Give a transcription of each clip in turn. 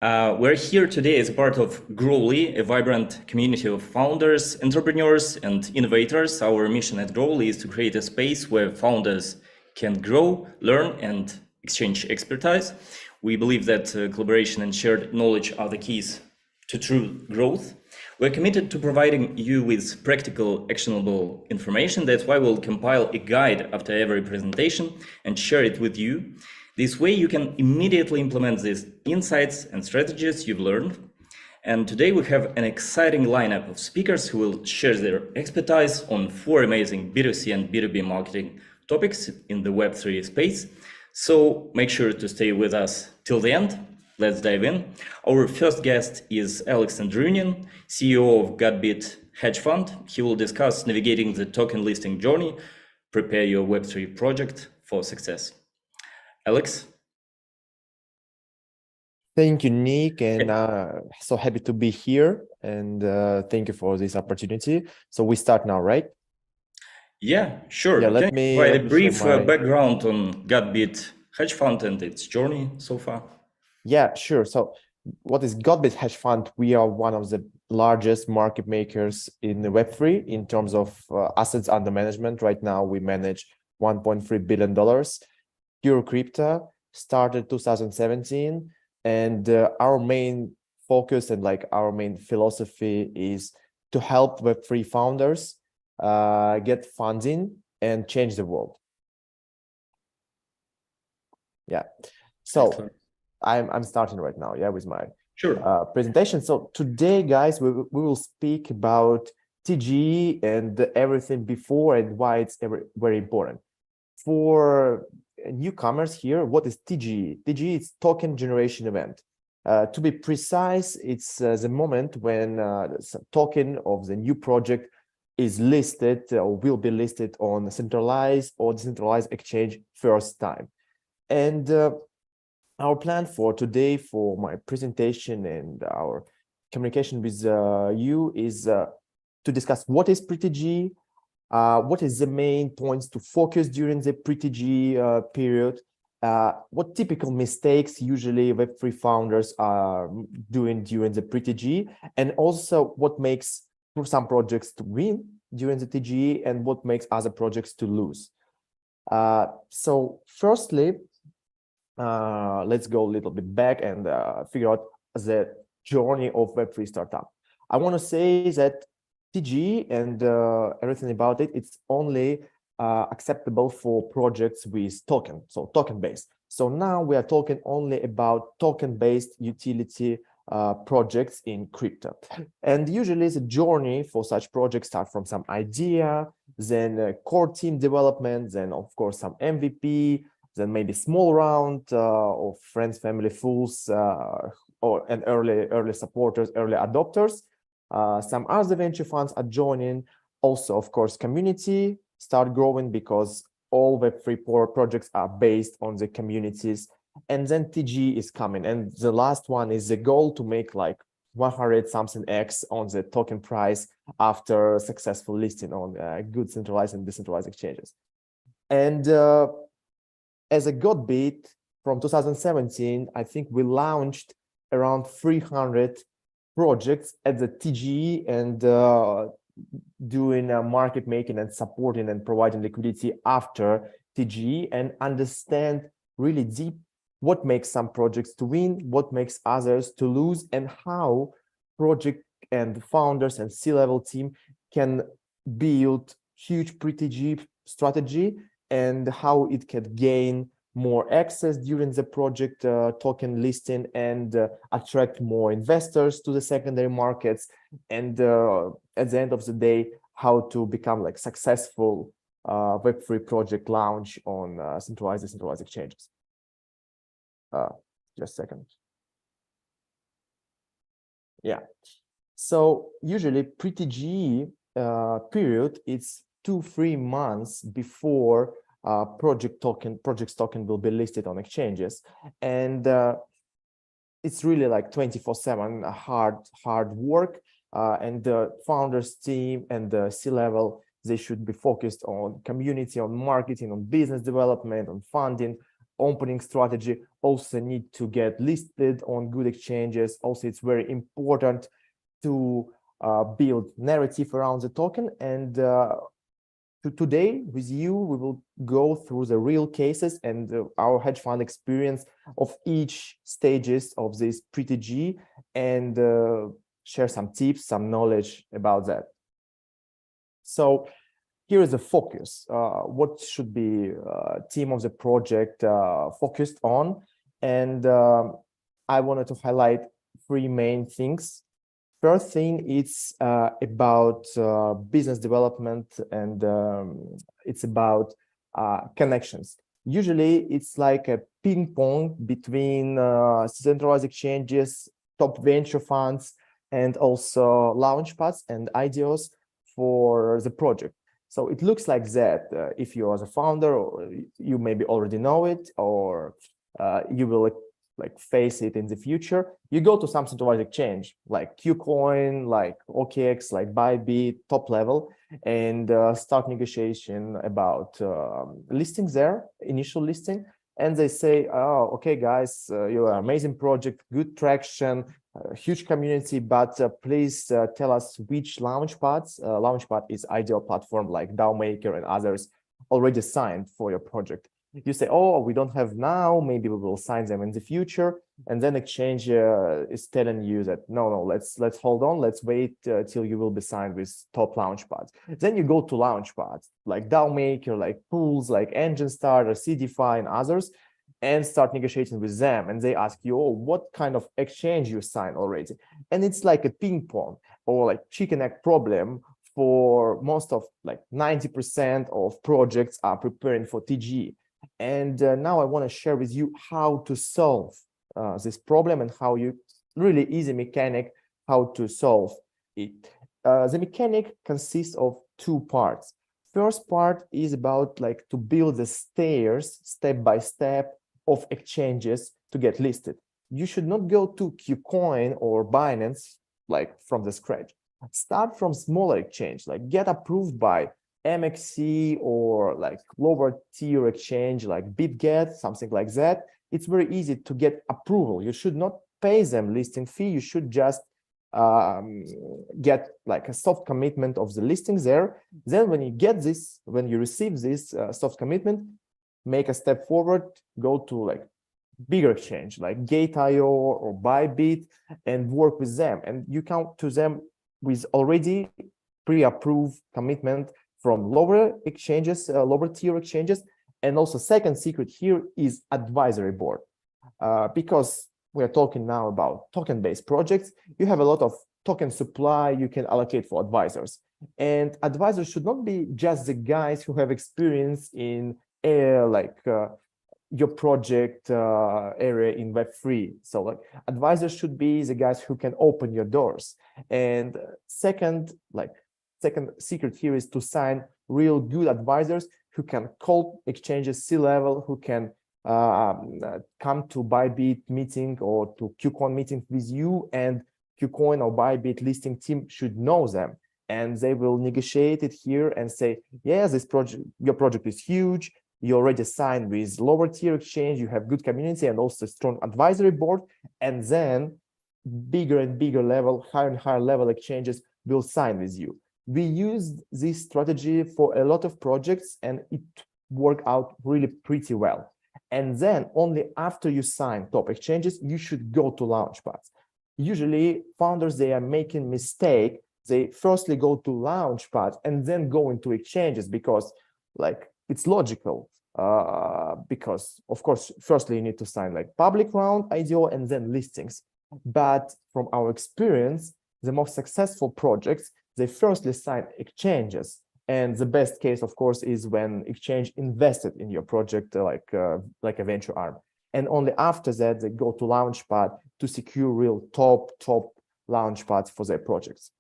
We're here today as part of Growly, a vibrant community of founders, entrepreneurs, and innovators. Our mission at Growly is to create a space where founders can grow, learn, and exchange expertise. We believe that collaboration and shared knowledge are the keys to true growth. We're committed to providing you with practical, actionable information. That's why we'll compile a guide after every presentation and share it with you. This way you can immediately implement these insights and strategies you've learned. And today we have an exciting lineup of speakers who will share their expertise on 4 amazing B2C and B2B marketing topics in the Web3 space. So make sure to stay with us till the end. Let's dive in. Our first guest is Andryunin, CEO of Gotbit Hedge Fund. He will discuss navigating the token listing journey, prepare your Web3 project for success. Alex? Thank you, Nick, and so happy to be here, and thank you for this opportunity. So we start now, right? Yeah, sure. Yeah, Can you provide a brief background on Gotbit Hedge Fund and its journey so far? Yeah, sure. So what is Gotbit Hedge Fund? We are one of the largest market makers in the Web3 in terms of assets under management. Right now, we manage $1.3 billion. Pure crypto, started 2017, and our main focus and our main philosophy is to help Web3 founders get funding and change the world. Yeah, so I'm starting right now, yeah, with my presentation. So today, guys, we will speak about TGE and everything before and why it's very important. For newcomers here, what is TGE? TGE is token generation event. To be precise, it's the moment when the token of the new project is listed or will be listed on a centralized or decentralized exchange first time. And our plan for today, for my presentation and our communication with you is to discuss what is pre-TGE, what is the main points to focus during the pre-TGE period, what typical mistakes usually Web3 founders are doing during the pre-TGE, and also what makes some projects to win during the TGE and what makes other projects to lose. So firstly, let's go a little bit back and figure out the journey of Web3 startup. I want to say that TGE and everything about it, it's only acceptable for projects with token, so token-based. So now we are talking only about token-based utility projects in crypto. And usually the journey for such projects start from some idea, then core team development, then of course some MVP, then maybe small round of friends, family, fools, and early supporters, early adopters. Some other venture funds are joining. Also, of course, community start growing because all Web3 projects are based on the communities. And then TGE is coming. And the last one is the goal to make like 100 something X on the token price after successful listing on good centralized and decentralized exchanges. And as a Gotbit from 2017, I think we launched around 300 projects at the TGE and doing market making and supporting and providing liquidity after TGE, and understand really deep what makes some projects to win, what makes others to lose, and how project and founders and C-level team can build huge pre-TGE strategy and how it can gain more access during the project token listing and attract more investors to the secondary markets, and at the end of the day, how to become like successful Web3 project launch on centralized and decentralized exchanges. Just a second. Yeah, so usually pre-TGE period, it's 2-3 months before project's token will be listed on exchanges, and it's really like 24/7 hard work, and the founders team and the C-level, they should be focused on community, on marketing, on business development, on funding, opening strategy, also need to get listed on good exchanges. Also, it's very important to build narrative around the token. And today with you, we will go through the real cases and our hedge fund experience of each stages of this pre-TG, and share some tips, some knowledge about that. So here is the focus. What should be team of the project focused on? And I wanted to highlight three main things. First thing, it's about business development, and it's about connections. Usually, it's like a ping pong between centralized exchanges, top venture funds, and also launchpads and IDOs for the project. So it looks like that. If you are the founder, or you maybe already know it, or you will like face it in the future, you go to some centralized exchange like KuCoin, like OKX, like Bybit, top level, and start negotiation about listing there, initial listing. And they say, oh, okay, guys, you're an amazing project, good traction, huge community, but please tell us which launchpads. Launchpad is ideal platform like DAO Maker and others already signed for your project. You say, oh, we don't have now, maybe we will sign them in the future. And then exchange is telling you that, no, let's hold on, let's wait till you will be signed with top launchpads. Then you go to launchpads like DAO Maker, like Pools, like Engine Starter, CDFI, and others, and start negotiating with them. And they ask you, oh, what kind of exchange you signed already? And it's like a ping pong or like chicken egg problem for most of like 90% of projects are preparing for TG. And now I want to share with you how to solve this problem and how you really easy mechanic how to solve it. The mechanic consists of two parts. First part is about like to build the stairs step by step of exchanges to get listed. You should not go to KuCoin or Binance like from the scratch. Start from smaller exchange, like get approved by MXC or like lower tier exchange like BitGet, something like that. It's very easy to get approval. You should not pay them listing fee. You should just get like a soft commitment of the listings there. Then when you get this, when you receive this soft commitment, make a step forward, go to like bigger exchange like Gate.io or Bybit and work with them. And you come to them with already pre-approved commitment from lower exchanges, lower tier exchanges. And also second secret here is advisory board. Because we're talking now about token-based projects, you have a lot of token supply you can allocate for advisors. And advisors should not be just the guys who have experience in your project area in Web3. So like advisors should be the guys who can open your doors. And second secret here is to sign real good advisors who can call exchanges C-level, who can come to Bybit meeting or to KuCoin meeting with you, and KuCoin or Bybit listing team should know them, and they will negotiate it here and say, yeah, this project, your project is huge, you already signed with lower tier exchange, you have good community and also strong advisory board, and then bigger and bigger level, higher and higher level exchanges will sign with you. We used this strategy for a lot of projects and it worked out really pretty well. And then only after you sign top exchanges, you should go to launchpads. Usually founders, they are making mistake. They firstly go to launchpad and then go into exchanges because like it's logical. Because of course, firstly you need to sign like public round, IDO, and then listings. But from our experience, the most successful projects, they firstly sign exchanges. And the best case, of course, is when exchange invested in your project like a venture arm. And only after that, they go to launchpad to secure real top launchpads for their projects.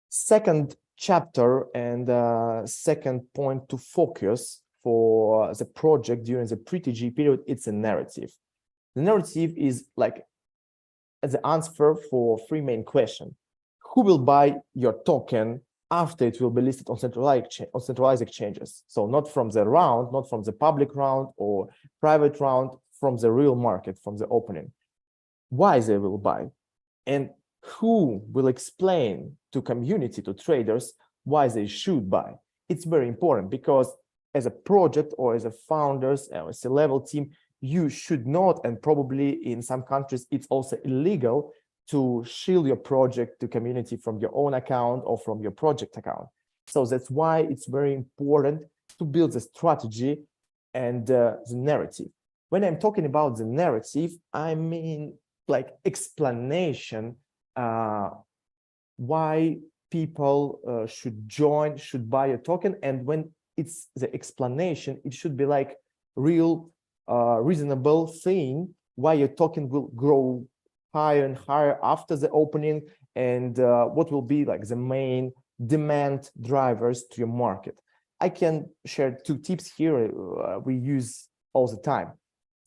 Second chapter and second point to focus for the project during the pre-TG period, it's a narrative. The narrative is like the answer for three main questions. Who will buy your token after it will be listed on centralized exchanges. So not from the round, not from the public round or private round, from the real market, from the opening. Why they will buy, and who will explain to community, to traders, why they should buy. It's very important, because as a project or as a founders or as a level team, you should not, and probably in some countries it's also illegal, to shield your project to community from your own account or from your project account. So that's why it's very important to build the strategy and the narrative. When I'm talking about the narrative, I mean like explanation why people should join, should buy a token. And when it's the explanation, it should be like real reasonable thing why your token will grow higher and higher after the opening, and what will be like the main demand drivers to your market. I can share 2 tips here we use all the time.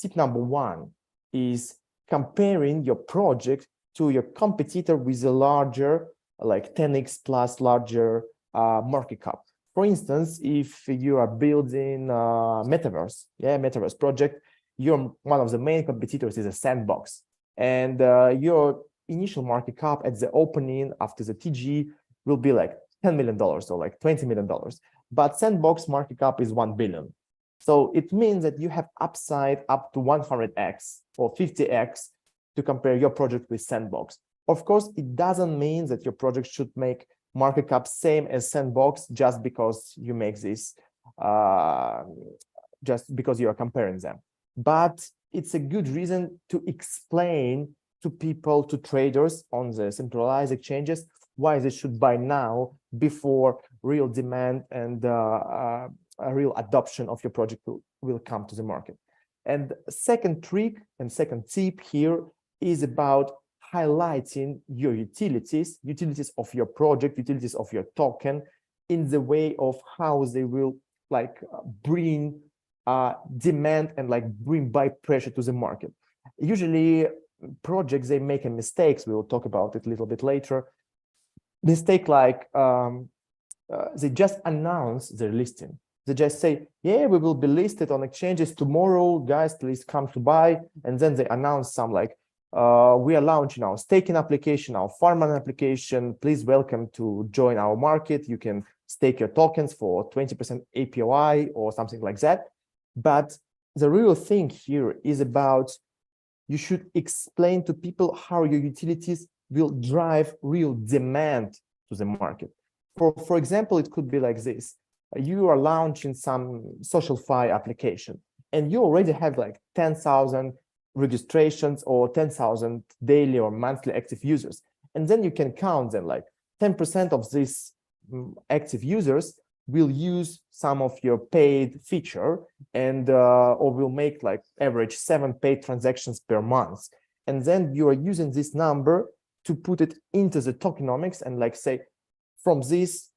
Tip number 1 is comparing your project to your competitor with a larger, like 10x plus larger market cap. For instance, if you are building metaverse, metaverse project, one of the main competitors is a sandbox, and your initial market cap at the opening after the TG will be like $10 million or like $20 million, but sandbox market cap is 1 billion. So it means that you have upside up to 100x or 50x to compare your project with sandbox. Of course, it doesn't mean that your project should make market cap same as sandbox just because you make this, just because you are comparing them. But it's a good reason to explain to people, to traders on the centralized exchanges, why they should buy now before real demand and a real adoption of your project will come to the market. And second trick and second tip here is about highlighting your utilities of your project, utilities of your token, in the way of how they will like bring demand and like bring buy pressure to the market. Usually projects, they make mistakes. We will talk about it a little bit later. Mistake like they just announce their listing. They just say, yeah, we will be listed on exchanges tomorrow, guys, please come to buy. And then they announce some like, we are launching our staking application, our farming application. Please welcome to join our market. You can stake your tokens for 20% APY or something like that. But the real thing here is about, you should explain to people how your utilities will drive real demand to the market. For example, it could be like this. You are launching some social-fi application, and you already have like 10,000 registrations or 10,000 daily or monthly active users. And then you can count them, like 10% of these active users will use some of your paid feature, and or will make like average 7 paid transactions per month. And then you are using this number to put it into the tokenomics, and like say, from this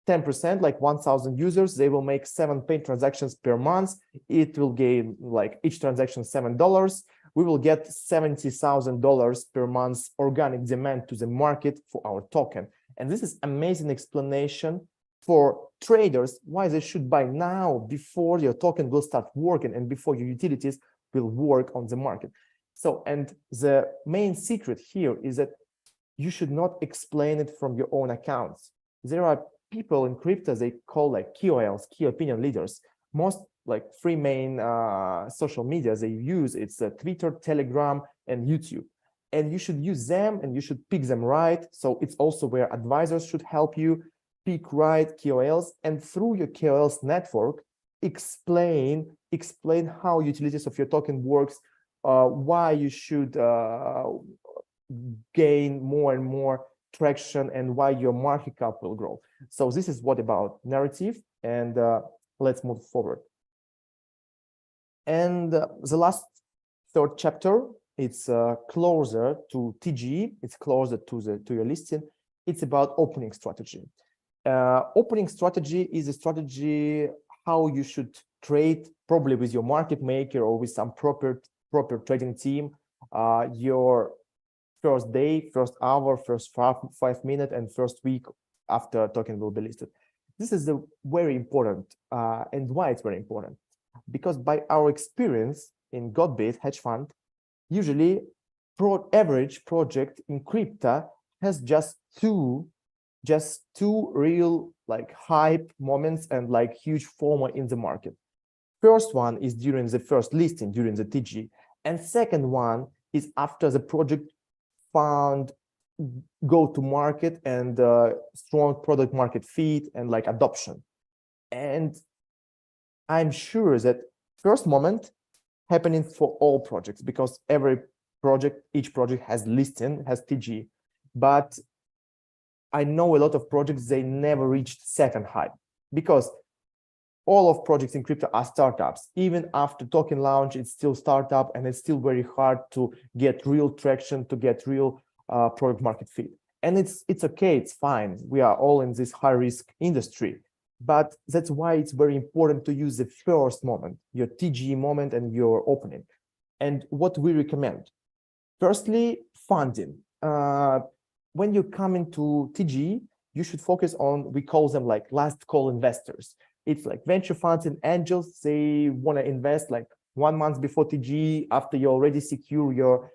10%, like 1,000 users, they will make 7 paid transactions per month. It will gain like each transaction $7. We will get $70,000 per month organic demand to the market for our token. And this is amazing explanation for traders why they should buy now, before your token will start working and before your utilities will work on the market. So, and the main secret here is that you should not explain it from your own accounts. There are people in crypto, they call like KOLs, key opinion leaders. Most like 3 main social media they use, it's Twitter, Telegram, and YouTube. And you should use them, and you should pick them right. So it's also where advisors should help you pick right KOLs, and through your KOLs network, explain how utilities of your token works, why you should gain more and more traction, and why your market cap will grow. So this is what about narrative, and let's move forward. And the last 3rd chapter, it's closer to TG, it's closer to your listing. It's about opening strategy. Opening strategy is a strategy how you should trade, probably with your market maker or with some proper trading team, your first day, first hour, first 5 minutes, and first week after token will be listed. This is very important, and why it's very important, because by our experience in Gotbit hedge fund, usually average project in crypto has just two real like hype moments and like huge FOMO in the market. First one is during the first listing, during the TG, and second one is after the project found go to market and strong product market fit and like adoption. And I'm sure that first moment happening for all projects, because each project has listing, has TG, but I know a lot of projects, they never reached second hype, because all of projects in crypto are startups. Even after token launch, it's still startup, and it's still very hard to get real traction, to get real product market fit. And it's okay, it's fine. We are all in this high risk industry, but that's why it's very important to use the first moment, your TG moment and your opening. And what we recommend, firstly, funding. When you come into TG, you should focus on, we call them like last call investors. It's like venture funds and angels. They want to invest like 1 month before TG, after you already secure your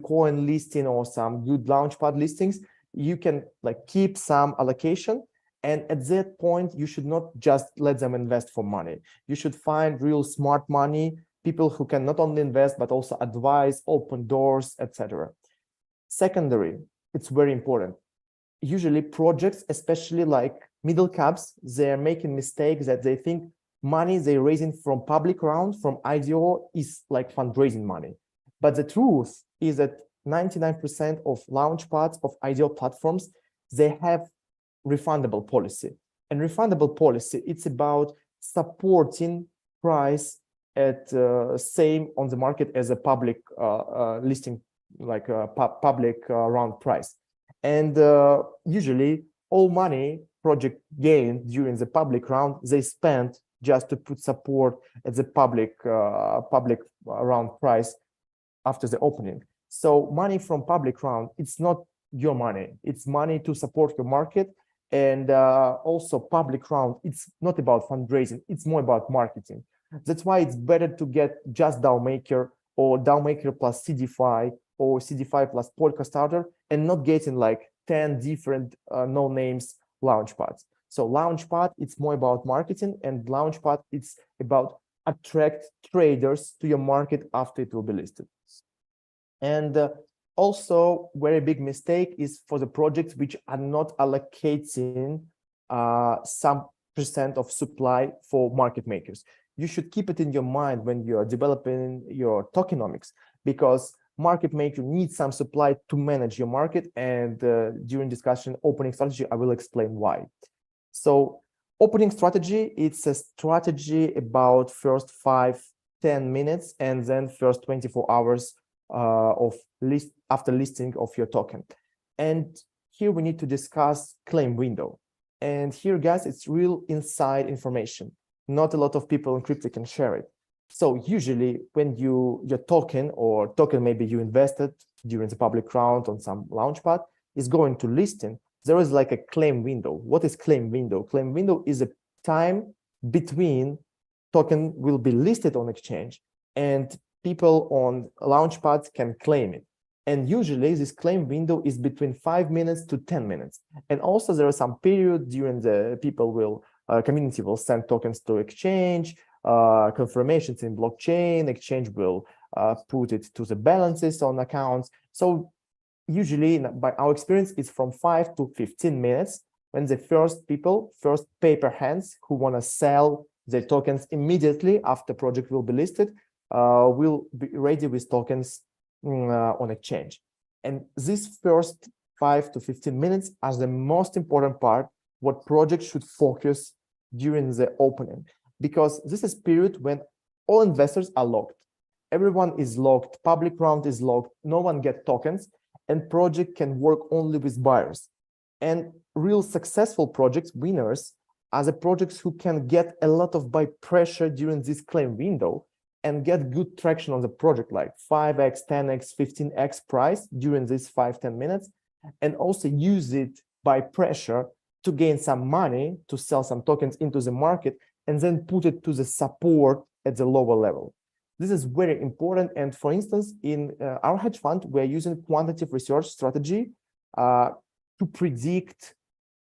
coin listing or some good launchpad listings. You can like keep some allocation, and at that point you should not just let them invest for money. You should find real smart money, people who can not only invest but also advise, open doors, etc. Secondary, it's very important. Usually projects, especially like middle caps, they're making mistakes that they think money they're raising from public round, from IDO, is like fundraising money. But the truth is that 99% of launchpads of IDO platforms, they have refundable policy. And refundable policy, it's about supporting price at same on the market as a public listing, like a public round price. And usually all money project gained during the public round, they spend just to put support at the public round price after the opening. So money from public round, it's not your money, it's money to support your market. And also public round, it's not about fundraising, it's more about marketing. That's why it's better to get just DAO Maker or DAO Maker plus CDFI or CDFI plus Polka Starter, and not getting like 10 different no names launchpads. So launchpad, it's more about marketing, and launchpad, it's about attract traders to your market after it will be listed. And also very big mistake is for the projects which are not allocating some % of supply for market makers. You should keep it in your mind when you are developing your tokenomics, because market maker needs some supply to manage your market. And during discussion opening strategy, I will explain why. So opening strategy, it's a strategy about first 5-10 minutes and then first 24 hours after listing of your token. And here we need to discuss claim window. And here, guys, it's real inside information. Not a lot of people in crypto can share it. So usually when your token maybe you invested during the public round on some launchpad is going to listing, there is like a claim window. What is claim window? Claim window is a time between token will be listed on exchange and people on launchpads can claim it. And usually this claim window is between 5 minutes to 10 minutes. And also there are some period during the community will send tokens to exchange, confirmations in blockchain, exchange will put it to the balances on accounts. So usually by our experience, it's from 5 to 15 minutes when the first paper hands who want to sell their tokens immediately after project will be listed, will be ready with tokens on exchange. And these first 5 to 15 minutes are the most important part, what projects should focus during the opening, because this is period when all investors are locked. Everyone is locked, public round is locked, no one get tokens, and project can work only with buyers. And real successful projects, winners, are the projects who can get a lot of buy pressure during this claim window and get good traction on the project, like 5x, 10x, 15x price during these 5-10 minutes, and also use it by pressure to gain some money, to sell some tokens into the market, and then put it to the support at the lower level. This is very important. And for instance, in our hedge fund, we're using quantitative research strategy to predict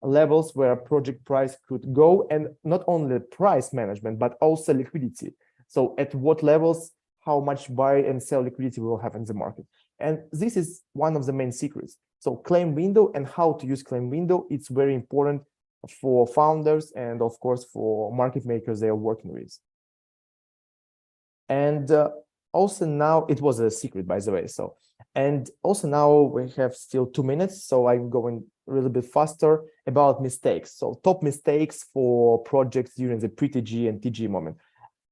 levels where a project price could go, and not only price management, but also liquidity. So at what levels, how much buy and sell liquidity we will have in the market. And this is one of the main secrets. So claim window and how to use claim window, it's very important for founders and of course for market makers they are working with. And also now, it was a secret, by the way. So, and also now we have still 2 minutes, so I'm going a little bit faster about mistakes. So top mistakes for projects during the pre-TG and TG moment.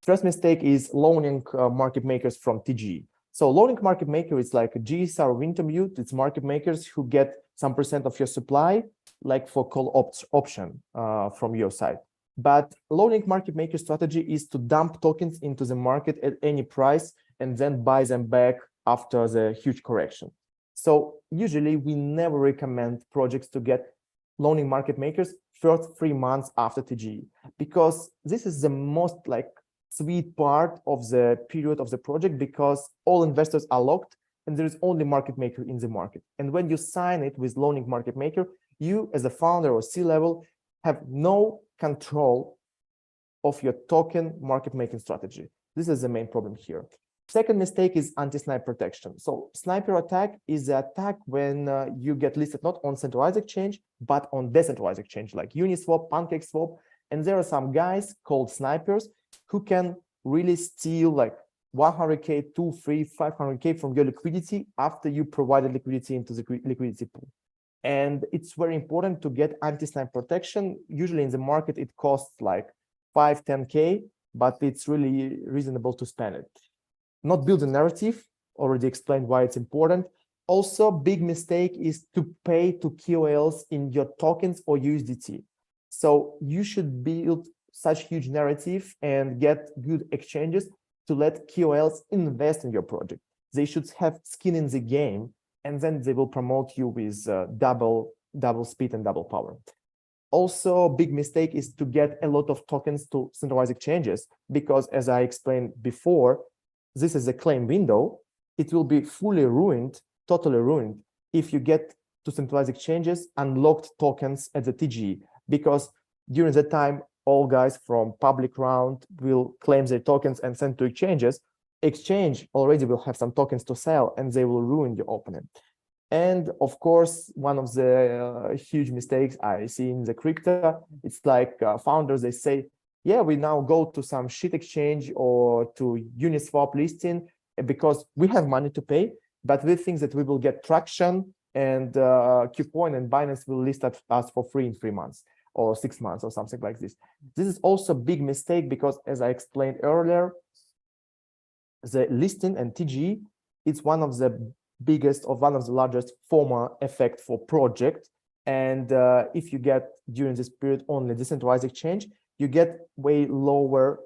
First mistake is loaning market makers from TG. So loaning market maker is like a GSR or Wintermute. It's market makers who get some % of your supply, like for call option from your side. But loaning market maker strategy is to dump tokens into the market at any price and then buy them back after the huge correction. So usually we never recommend projects to get loaning market makers first 3 months after TG, because this is the most like sweet part of the period of the project, because all investors are locked and there is only market maker in the market. And when you sign it with loaning market maker, you as a founder or C-level have no control of your token market making strategy. This is the main problem here. Second mistake is anti-snipe protection. So sniper attack is the attack when you get listed not on centralized exchange, but on decentralized exchange like Uniswap, PancakeSwap. And there are some guys called snipers who can really steal like 100K, 2, 3, 500K from your liquidity after you provided liquidity into the liquidity pool. And it's very important to get anti-snipe protection. Usually in the market, it costs like 5, 10K, but it's really reasonable to spend it. Not build a narrative, already explained why it's important. Also, big mistake is to pay to KOLs in your tokens or USDT. So you should build such huge narrative and get good exchanges to let KOLs invest in your project. They should have skin in the game, and then they will promote you with double speed and double power. Also, big mistake is to get a lot of tokens to centralized exchanges, because as I explained before, this is a claim window. It will be fully ruined, totally ruined, if you get to centralized exchanges unlocked tokens at the TG, because during the time, all guys from public round will claim their tokens and send to exchanges. Exchange already will have some tokens to sell and they will ruin your opponent. And of course, one of the huge mistakes I see in the crypto, it's like founders, they say, yeah, we now go to some shit exchange or to Uniswap listing because we have money to pay, but we think that we will get traction and Qcoin and Binance will list us for free in 3 months or 6 months or something like this. This is also a big mistake because, as I explained earlier, the listing and TG, it's one of the biggest or one of the largest FOMO effect for project. And if you get during this period only decentralized exchange, you get way lower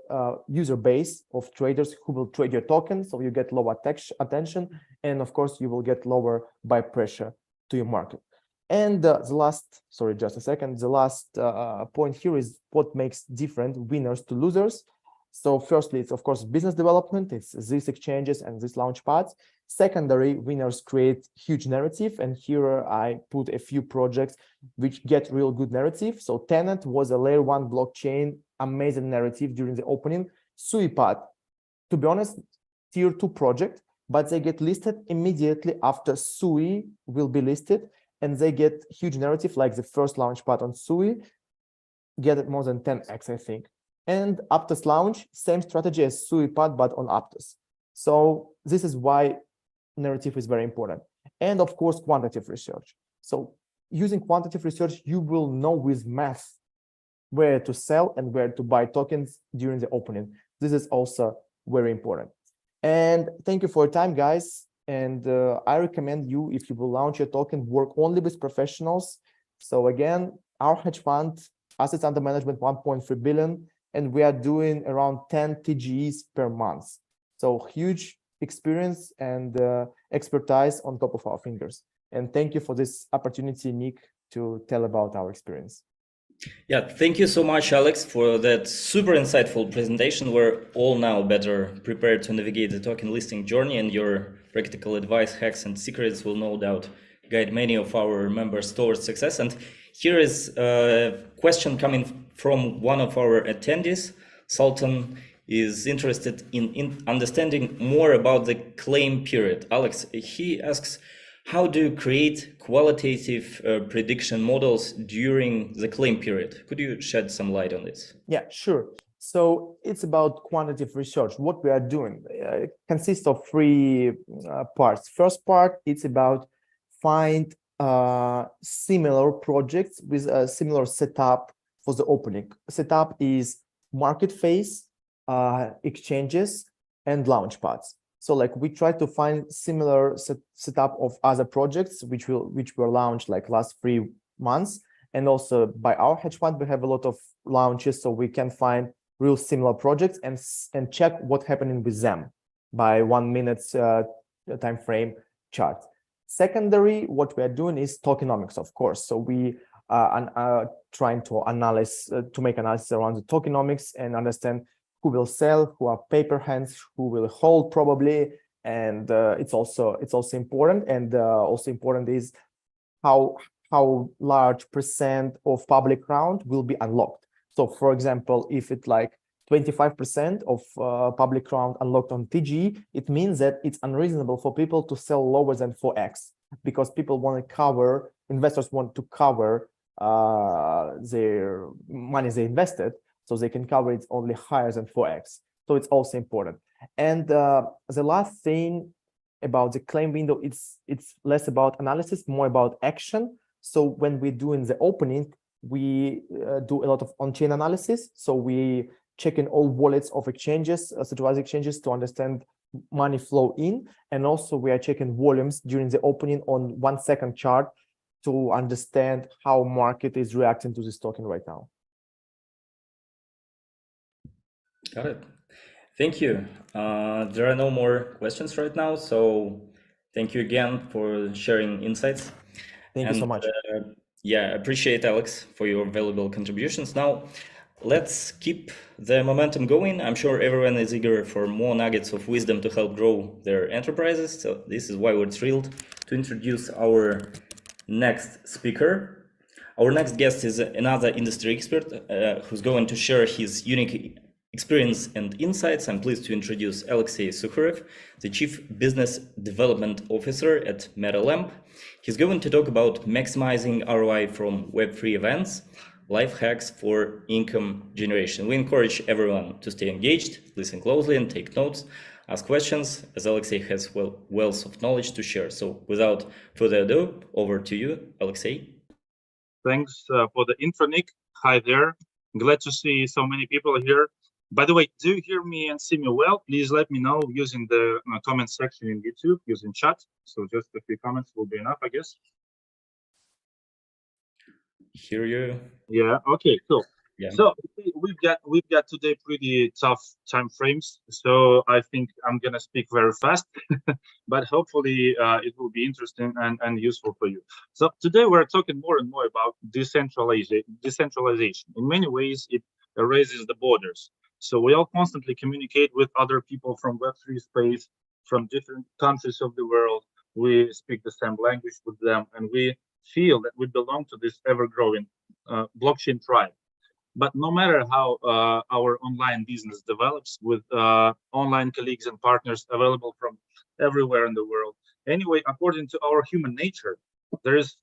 user base of traders who will trade your tokens, so you get lower attention, and of course you will get lower buy pressure to your market. And the last, sorry, just a second, the last point here is what makes different winners to losers. So firstly, it's of course business development, it's these exchanges and these launch pads. Secondary, winners create huge narrative, and here I put a few projects which get real good narrative. So Tenant was a layer 1 blockchain, amazing narrative during the opening. SuiPad, to be honest, tier 2 project, but they get listed immediately after Sui will be listed, and they get huge narrative like the first launch pad on Sui, get it more than 10x, I think. And Aptos launch, same strategy as SuiPad, but on Aptos. So this is why narrative is very important. And of course, quantitative research. So using quantitative research, you will know with math where to sell and where to buy tokens during the opening. This is also very important. And thank you for your time, guys. And I recommend you, if you will launch your token, work only with professionals. So again, our hedge fund, assets under management, 1.3 billion. And we are doing around 10 TGEs per month. So huge experience and expertise on top of our fingers. And thank you for this opportunity, Nick, to tell about our experience. Yeah, thank you so much, Alex, for that super insightful presentation. We're all now better prepared to navigate the token listing journey, and your practical advice, hacks, and secrets will no doubt guide many of our members towards success. And here is a question coming from one of our attendees. Sultan is interested in understanding more about the claim period. Alex, he asks, how do you create qualitative prediction models during the claim period? Could you shed some light on this? Yeah, sure. So it's about quantitative research. What we are doing consists of three parts. First part, it's about find similar projects with a similar setup for the opening. Setup is market phase, exchanges, and launch pads. So like we try to find similar setup of other projects which were launched like last 3 months. And also by our hedge fund, we have a lot of launches, so we can find real similar projects and check what's happening with them by 1 minute time frame chart. Secondary, what we are doing is tokenomics, of course. So we are trying to make analysis around the tokenomics and understand who will sell, who are paper hands, who will hold probably, and it's also important. And also important is how large percent of public round will be unlocked. So for example, if it's like 25% of public round unlocked on TG, it means that it's unreasonable for people to sell lower than 4x, because people want to cover, investors want to cover their money they invested, so they can cover it only higher than 4x. So it's also important. And the last thing about the claim window, it's less about analysis, more about action. So when we're doing the opening, we do a lot of on-chain analysis. So we check in all wallets of exchanges, centralized exchanges, to understand money flow in. And also we are checking volumes during the opening on 1 second chart to understand how market is reacting to this token right now. Got it. Thank you. There are no more questions right now, so thank you again for sharing insights. Thank you so much. Yeah, appreciate, Alex, for your valuable contributions. Now, let's keep the momentum going. I'm sure everyone is eager for more nuggets of wisdom to help grow their enterprises. So this is why we're thrilled to introduce our next speaker. Our next guest is another industry expert who's going to share his unique experience and insights. I'm pleased to introduce Alexey Sukharev, the Chief Business Development Officer at Metalamp. He's going to talk about maximizing ROI from Web3 events, life hacks for income generation. We encourage everyone to stay engaged, listen closely, and take notes, ask questions, as Alexey has wealth of knowledge to share. So without further ado, over to you, Alexey. Thanks for the intro, Nick. Hi there. Glad to see so many people here. By the way, do you hear me and see me well? Please let me know using the comment section in YouTube, using chat. So just a few comments will be enough, I guess. Hear you. Yeah. Okay. Cool. Yeah. So we've got today pretty tough time frames. So I think I'm gonna speak very fast, but hopefully it will be interesting and useful for you. So today we're talking more and more about decentralization. In many ways, it erases the borders. So we all constantly communicate with other people from Web3 space, from different countries of the world. We speak the same language with them, and we feel that we belong to this ever-growing blockchain tribe. But no matter how our online business develops with online colleagues and partners available from everywhere in the world, anyway, according to our human nature, there is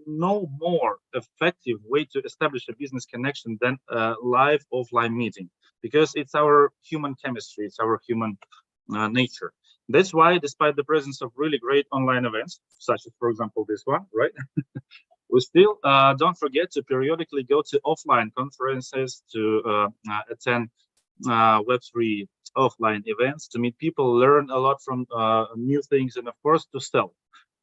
no more effective way to establish a business connection than a live offline meeting, because it's our human chemistry, it's our human nature. That's why, despite the presence of really great online events, such as, for example, this one, right? We still don't forget to periodically go to offline conferences, to attend Web3 offline events, to meet people, learn a lot from new things, and of course, to sell.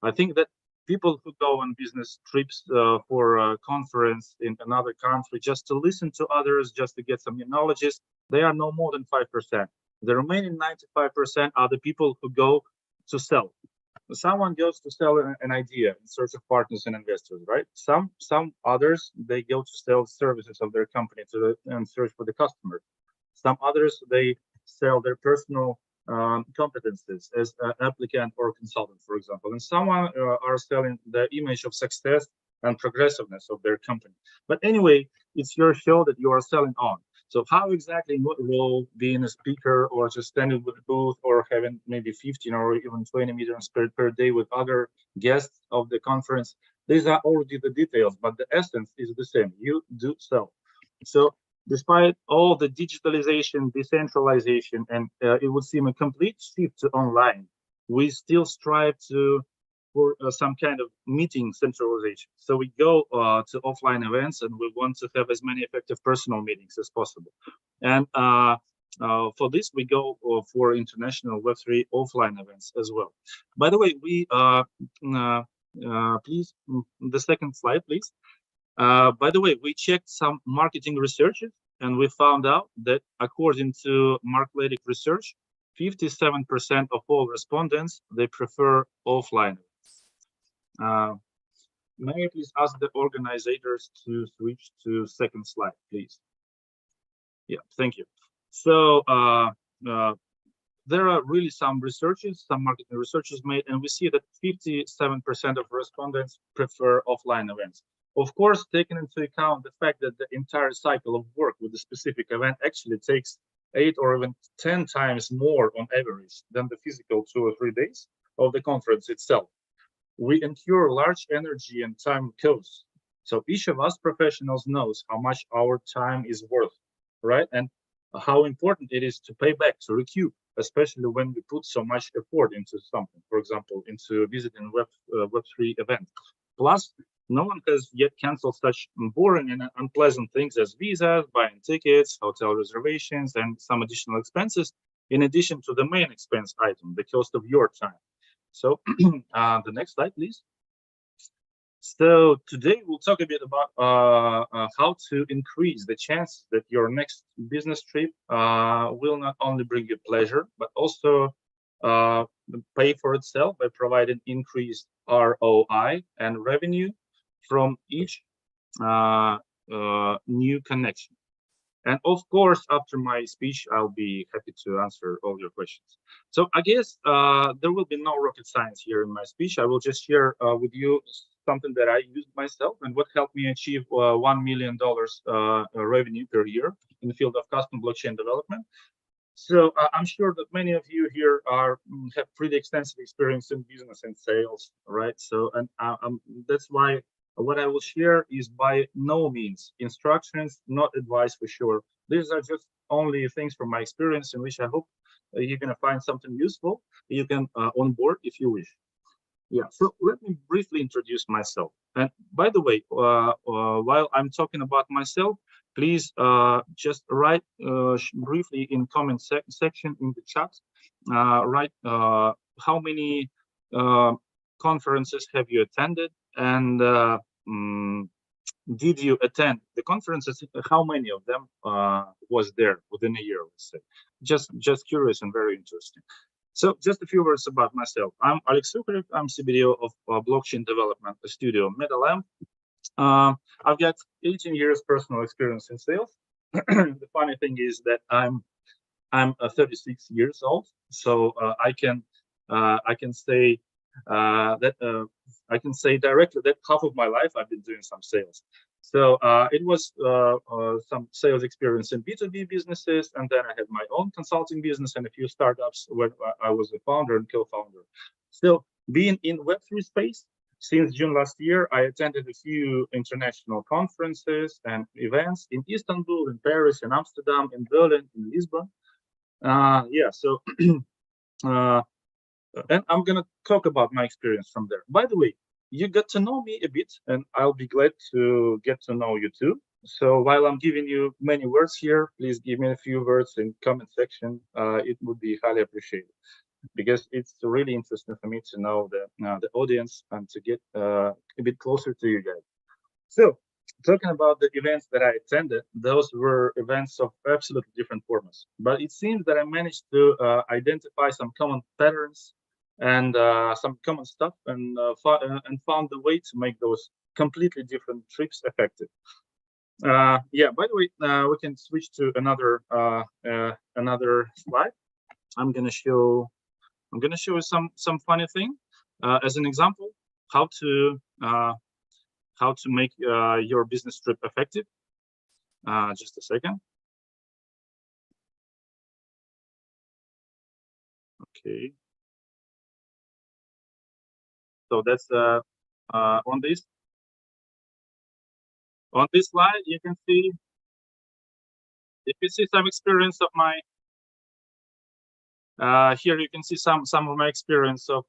I think that people who go on business trips for a conference in another country just to listen to others, just to get some new knowledges, they are no more than 5%. The remaining 95% are the people who go to sell. someone goes to sell an idea in search of partners and investors, right? Some others, they go to sell services of their company and search for the customer. Some others, they sell their personal competences as an applicant or consultant, for example. And some are selling the image of success and progressiveness of their company. But anyway, it's your show that you are selling on. So how exactly, in what role, being a speaker or just standing with a booth or having maybe 15 or even 20 meetings per day with other guests of the conference, these are already the details, but the essence is the same. You do sell. So despite all the digitalization, decentralization, and it would seem a complete shift to online, we still strive for some kind of meeting centralization. So we go to offline events, and we want to have as many effective personal meetings as possible. And for this, we go for international Web3 offline events as well. By the way, we please, the second slide, please. By the way, we checked some marketing researches, and we found out that according to Markletic research, 57% of all respondents, they prefer offline. May I please ask the organizers to switch to second slide, please? Yeah, thank you. So there are really some researches, some marketing researches made, and we see that 57% of respondents prefer offline events. Of course, taking into account the fact that the entire cycle of work with a specific event actually takes 8 or even 10 times more on average than the physical 2 or 3 days of the conference itself. We incur large energy and time costs. So each of us professionals knows how much our time is worth, right? And how important it is to pay back, to recoup, especially when we put so much effort into something, for example, into visiting Web3 event. Plus, no one has yet canceled such boring and unpleasant things as visas, buying tickets, hotel reservations, and some additional expenses, in addition to the main expense item, the cost of your time. So the next slide, please. So today we'll talk a bit about how to increase the chance that your next business trip will not only bring you pleasure, but also pay for itself by providing increased ROI and revenue from each new connection. And of course, after my speech, I'll be happy to answer all your questions. So I guess there will be no rocket science here in my speech. I will just share with you something that I used myself and what helped me achieve $1 million revenue per year in the field of custom blockchain development. So I'm sure that many of you here have pretty extensive experience in business and sales, right? So and that's why what I will share is by no means instructions, not advice for sure. These are just only things from my experience in which I hope you're going to find something useful. You can onboard if you wish. Yeah, so let me briefly introduce myself. And by the way, while I'm talking about myself, please just write briefly in comment section in the chat, write how many conferences have you attended, and did you attend the conferences? How many of them was there within a year, let's say? Just curious and very interesting. So just a few words about myself. I'm Alexey Sukharev. I'm CBDO of blockchain development studio Metalamp. I've got 18 years personal experience in sales. The funny thing is that I'm 36 years old, so I can say I can say directly that half of my life I've been doing some sales. So it was some sales experience in B2B businesses, and then I had my own consulting business and a few startups where I was a founder and co-founder. So being in Web3 space, since June last year, I attended a few international conferences and events in Istanbul, in Paris, in Amsterdam, in Berlin, in Lisbon. So and I'm going to talk about my experience from there. By the way, you got to know me a bit, and I'll be glad to get to know you too. So while I'm giving you many words here, please give me a few words in comment section. It would be highly appreciated, because it's really interesting for me to know the audience and to get a bit closer to you guys. So talking about the events that I attended, those were events of absolutely different formats. But it seems that I managed to identify some common patterns and some common stuff, and found the way to make those completely different trips effective. Yeah, by the way, we can switch to another slide. I'm gonna show you some funny thing as an example how to make your business trip effective. Just a second. Okay. So that's on this slide, you can see, if you see some experience of my, here you can see some of my experience of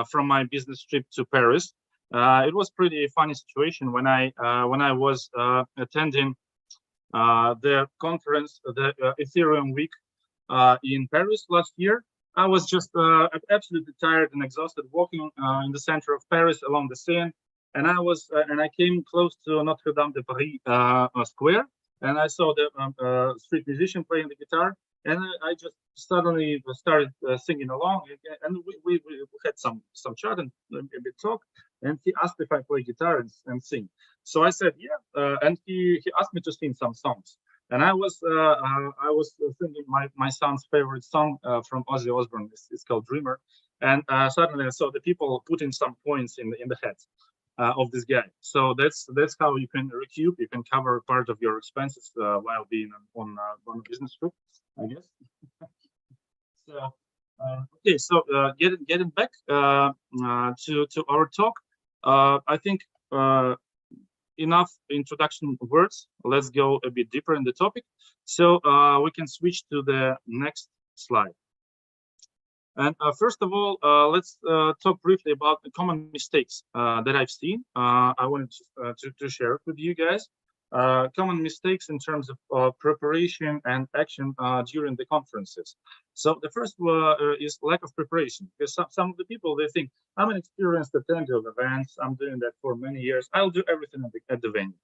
from my business trip to Paris. It was pretty funny situation when I was attending the conference, the Ethereum week in Paris last year. I was just absolutely tired and exhausted walking in the center of Paris along the Seine, and I came close to Notre Dame de Paris square, and I saw the street musician playing the guitar, and I just suddenly started singing along, and we had some chat and a bit talk, and he asked if I play guitar and sing. So I said yeah, and he asked me to sing some songs. And I was singing my son's favorite song from Ozzy Osbourne. It's called Dreamer. And suddenly I saw the people putting some points in the head of this guy. So that's how you can recoup. You can cover part of your expenses while being on a business trip, I guess. So okay, so getting back to our talk, I think. Enough introduction words. Let's go a bit deeper in the topic. So we can switch to the next slide. And first of all, let's talk briefly about the common mistakes that I've seen. I wanted to share it with you guys. Common mistakes in terms of preparation and action during the conferences. So the first is lack of preparation, because some of the people, they think, I'm an experienced attender of events, I'm doing that for many years, I'll do everything at the venue.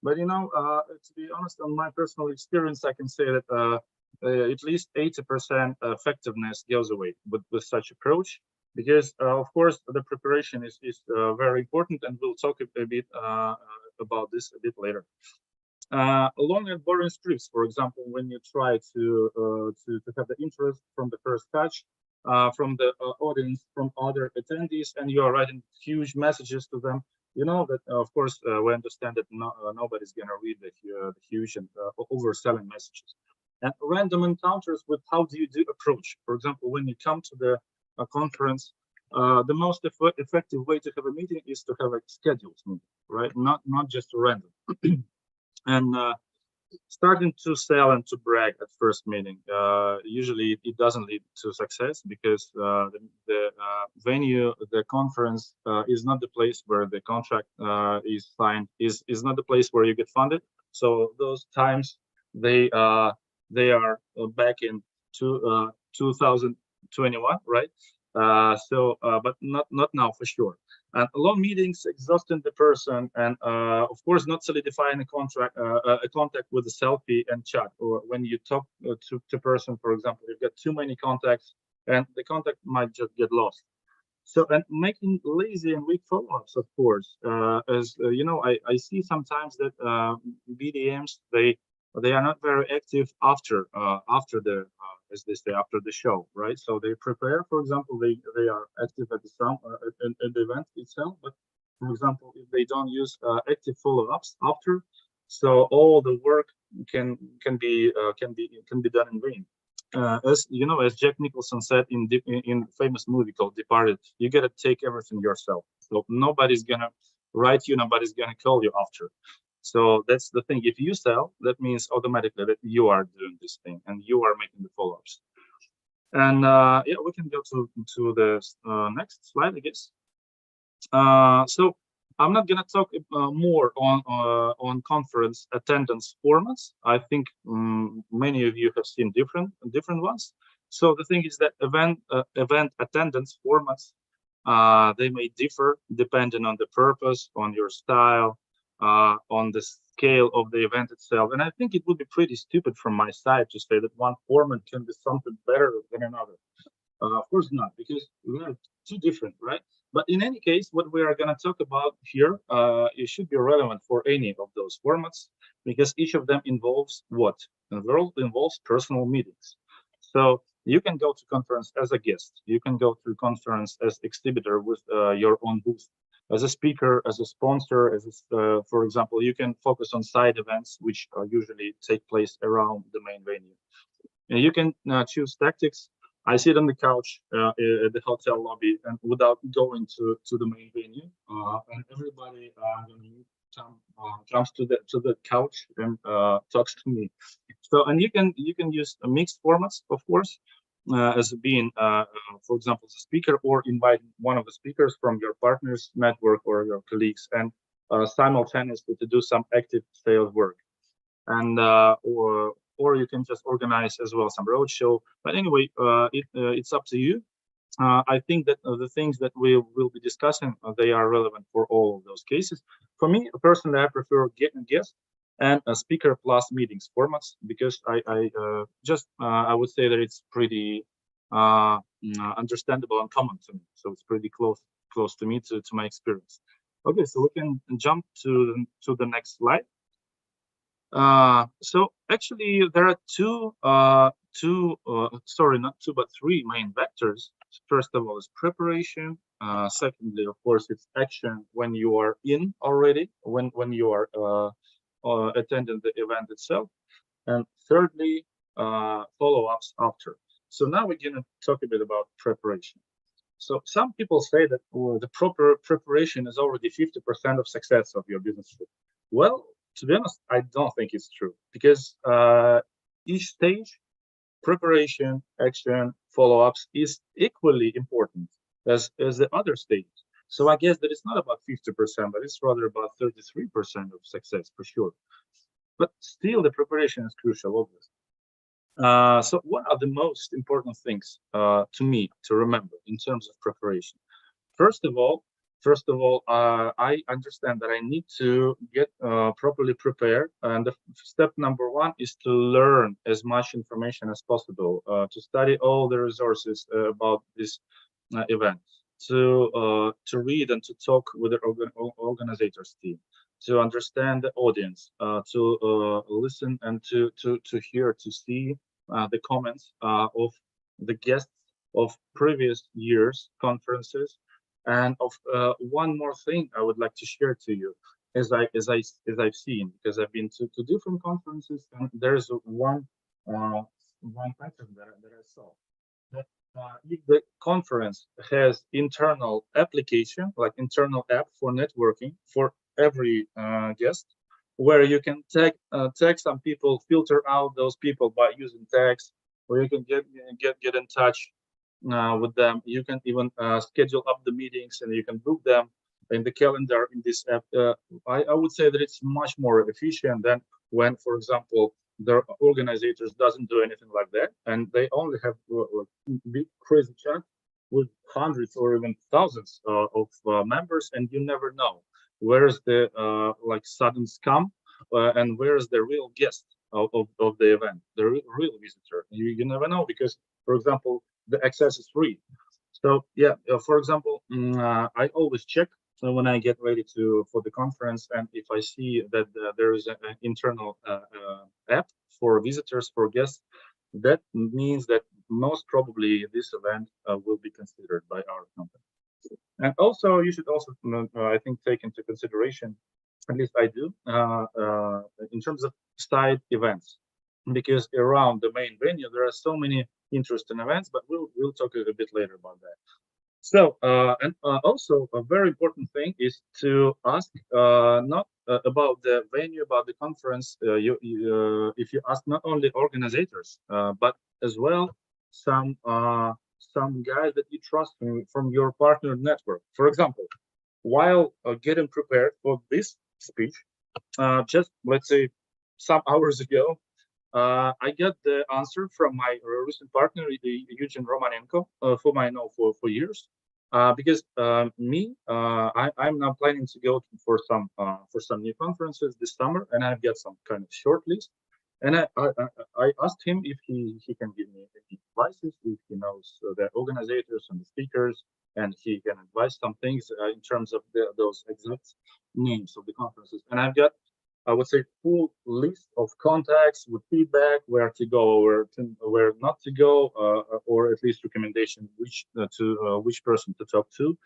But you know, to be honest, on my personal experience, I can say that at least 80% effectiveness goes away with such approach, because of course the preparation is very important, and we'll talk a bit about this a bit later. Long and boring scripts, for example, when you try to have the interest from the first touch, from the audience, from other attendees, and you are writing huge messages to them, you know that of course we understand that nobody's going to read the huge and overselling messages. And random encounters with how do you do approach. For example, when you come to the conference, the most effective way to have a meeting is to have a scheduled meeting, right? Not just random. And starting to sell and to brag at first meeting, usually it doesn't lead to success, because the venue, the conference is not the place where the contract is signed, is not the place where you get funded. So those times they are back in 2021, right? But not now for sure. And long meetings exhausting the person, and of course not solidifying a contact with a selfie and chat, or when you talk to person, for example, you've got too many contacts, and the contact might just get lost. So, and making lazy and weak follow-ups, of course, as you know, I see sometimes that BDMs, they are not very active after the as they say, after the show, right? So they prepare, for example, they are active at the event itself, but for example, if they don't use active follow-ups after, so all the work can be done in vain. As you know, as Jack Nicholson said in famous movie called Departed, you gotta take everything yourself. So nobody's gonna write you, nobody's gonna call you after. So that's the thing. If you sell, that means automatically that you are doing this thing and you are making the follow-ups. And yeah, we can go to the next slide, I guess. So I'm not going to talk more on conference attendance formats. I think many of you have seen different ones. So the thing is that event attendance formats, they may differ depending on the purpose, on your style, on the scale of the event itself. And I think it would be pretty stupid from my side to say that one format can be something better than another. Of course not, because we are too different, right? But in any case, what we are going to talk about here, it should be relevant for any of those formats, because each of them involves what? The world involves personal meetings. So you can go to conference as a guest. You can go to conference as exhibitor with your own booth. As a speaker, as a sponsor, for example, you can focus on side events, which usually take place around the main venue. And you can choose tactics. I sit on the couch at the hotel lobby and without going to the main venue, and everybody comes to the couch and talks to me. So, and you can use mixed formats, of course, as being, for example, the speaker, or invite one of the speakers from your partner's network or your colleagues, and simultaneously to do some active sales work, and or you can just organize as well some roadshow. But anyway, it's up to you. I think that the things that we will be discussing, they are relevant for all of those cases. For me personally, I prefer guest and a speaker plus meetings formats, because I would say that it's pretty understandable and common to me. So it's pretty close to me, to my experience. Okay, so we can jump to the next slide. So actually, there are three main vectors. First of all is preparation. Secondly, of course, it's action when you are in already, when you are attending the event itself. And thirdly, follow-ups after. So now we're going to talk a bit about preparation. So some people say that the proper preparation is already 50% of success of your business trip. Well, to be honest, I don't think it's true, because each stage, preparation, action, follow-ups, is equally important as the other stages. So I guess that it's not about 50%, but it's rather about 33% of success for sure. But still, the preparation is crucial, obviously. So what are the most important things to me to remember in terms of preparation? First of all, I understand that I need to get properly prepared, and the step number one is to learn as much information as possible, to study all the resources about this event, to read and to talk with the organizers team, to understand the audience, to listen and to hear, to see the comments of the guests of previous years' conferences. And of one more thing I would like to share to you, as I've seen, because I've been to different conferences, and there's one pattern that I saw. That if the conference has internal application, like internal app for networking for every guest, where you can tag some people, filter out those people by using tags, or you can get in touch with them. You can even schedule up the meetings, and you can book them in the calendar in this app. I would say that it's much more efficient than when, for example, the organizers doesn't do anything like that, and they only have big crazy chat with hundreds or even thousands of members, and you never know where's the like sudden scam and where's the real guest of the event, the real visitor. You never know, because, for example, the access is free. So yeah, for example, I always check when I get ready for the conference, and if I see that there is an internal app for visitors, for guests, that means that most probably this event will be considered by our company. And also, you should also, I think, take into consideration, at least I do, in terms of side events, because around the main venue there are so many interesting events, but we'll talk a bit later about that. So, and also a very important thing is to ask not about the venue, about the conference. If you ask not only organizers, but as well some guys that you trust from your partner network. For example, while getting prepared for this speech, just let's say some hours ago, I got the answer from my recent partner, Eugene Romanenko, whom I know for years. Because I'm now planning to go for some new conferences this summer, and I've got some kind of short list. And I asked him if he can give me any advices, if he knows the organizers and the speakers, and he can advise some things in terms of those exact names of the conferences. And I've got, I would say, full list of contacts with feedback, where to go, where not to go, or at least recommendation which person to talk to.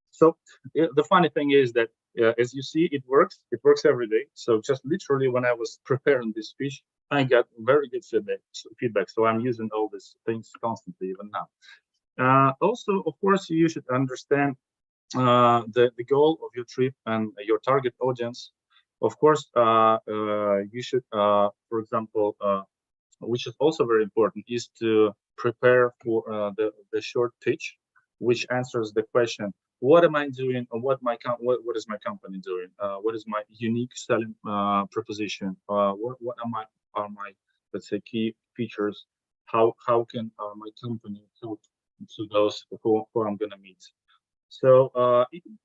So the funny thing is that, as you see, it works every day. So just literally when I was preparing this speech, I got very good feedback. So I'm using all these things constantly, even now. Also, of course, you should understand the goal of your trip and your target audience. Of course, you should, for example, which is also very important, is to prepare for the short pitch, which answers the question: what am I doing, or what is my company doing? What is my unique selling proposition? What are my, let's say, key features? How can my company help to those who I'm gonna meet? So,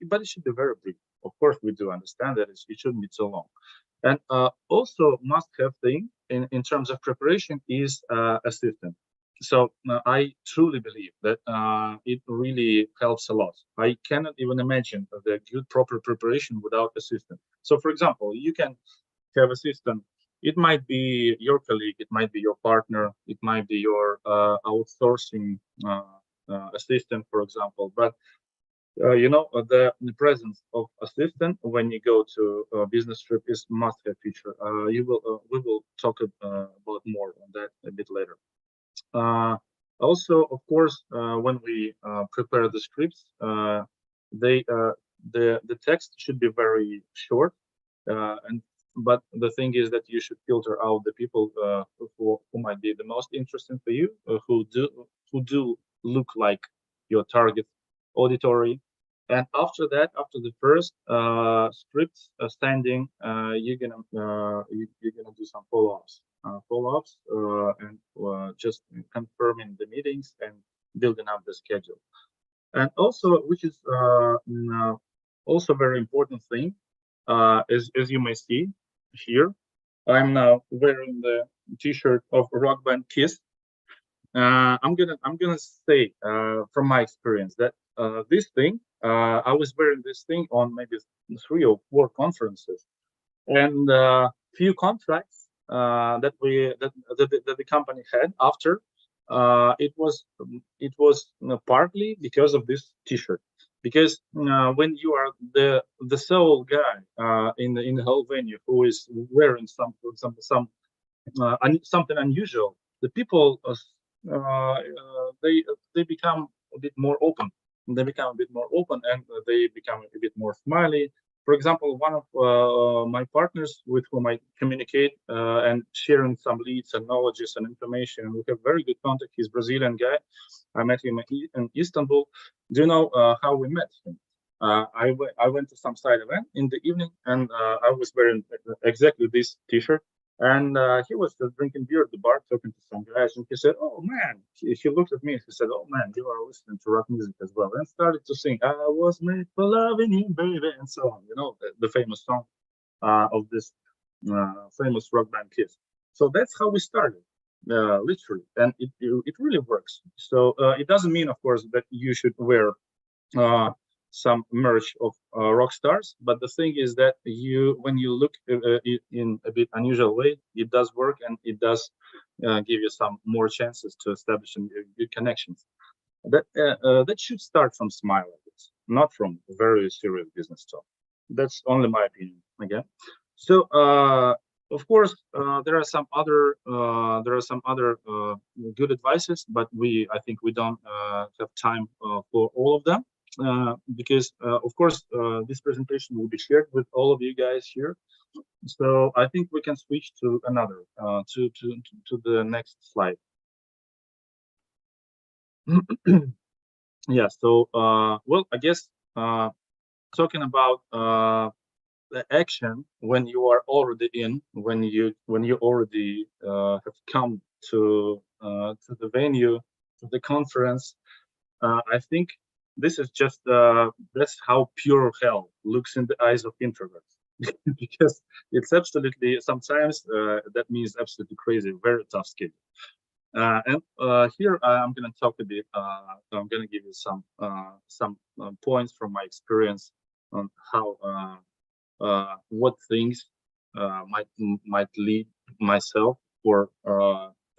but it should be very brief. Of course, we do understand that it shouldn't be so long. And also, must-have thing in terms of preparation is assistant. So I truly believe that it really helps a lot. I cannot even imagine the good proper preparation without assistant. So, for example, you can have assistant. It might be your colleague, it might be your partner, it might be your outsourcing assistant, for example. But the presence of assistant when you go to a business trip is must-have feature. We will talk about more on that a bit later. Also, of course, when we prepare the scripts, the text should be very short, but the thing is that you should filter out the people who might be the most interesting for you, who do look like your target auditory. And after that, after the first script standing, you're gonna do some follow-ups, and just confirming the meetings and building up the schedule. And also, which is also very important thing, as you may see here, I'm now wearing the T-shirt of rock band Kiss. I'm gonna say from my experience that this thing, I was wearing this thing on maybe 3 or 4 conferences, and few contracts that the company had after. It was partly because of this T-shirt, because when you are the sole guy in the whole venue who is wearing something unusual, the people they become a bit more open. They become a bit more open, and they become a bit more smiley. For example, one of my partners with whom I communicate and sharing some leads and knowledges and information, we have very good contact. He's a Brazilian guy. I met him in Istanbul. Do you know how we met him? I went to some side event in the evening, and I was wearing exactly this T-shirt. And he was just drinking beer at the bar, talking to some guys, and he said, "Oh man!" He looked at me and he said, "Oh man, you are listening to rock music as well," and started to sing, "I was made for loving you, baby," and so on. You know, the famous song of this famous rock band Kiss. So that's how we started, literally, and it really works. So it doesn't mean, of course, that you should wear some merch of rock stars, but the thing is that when you look in a bit unusual way, it does work, and it does give you some more chances to establish good connections. That should start from smile, I guess, not from very serious business talk. That's only my opinion again. So of course there are some other good advices, but I think we don't have time for all of them. Because of course this presentation will be shared with all of you guys here. So I think we can switch to another to the next slide. Yeah. So well, I guess talking about the action when you are already in, when you already have come to the venue, to the conference, I think this is just that's how pure hell looks in the eyes of introverts. because it's absolutely, sometimes that means absolutely crazy, very tough schedule. And here I'm going to talk a bit. I'm going to give you some points from my experience on how what things might lead myself for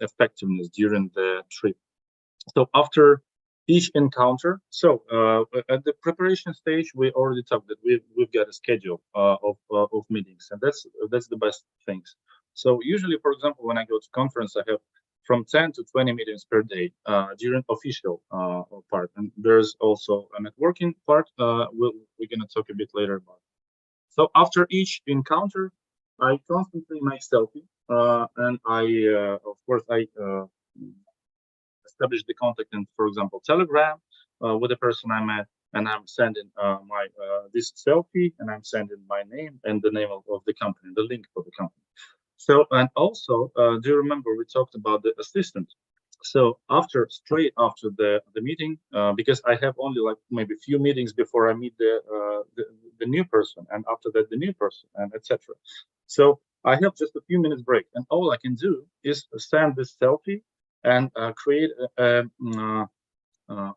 effectiveness during the trip. So after each encounter, so at the preparation stage, we already talked that we've got a schedule of meetings, and that's the best things. So usually, for example, when I go to conference, I have from 10 to 20 meetings per day during official part, and there's also a networking part. We're gonna talk a bit later about. So after each encounter, I constantly make selfie, and of course, I establish the contact in, for example, Telegram with the person I met, and I'm sending my this selfie, and I'm sending my name and the name of the company, the link for the company. So, and also, do you remember we talked about the assistant? So straight after the meeting, because I have only like maybe a few meetings before I meet the new person, and after that the new person, and etc. So I have just a few minutes break, and all I can do is send this selfie and create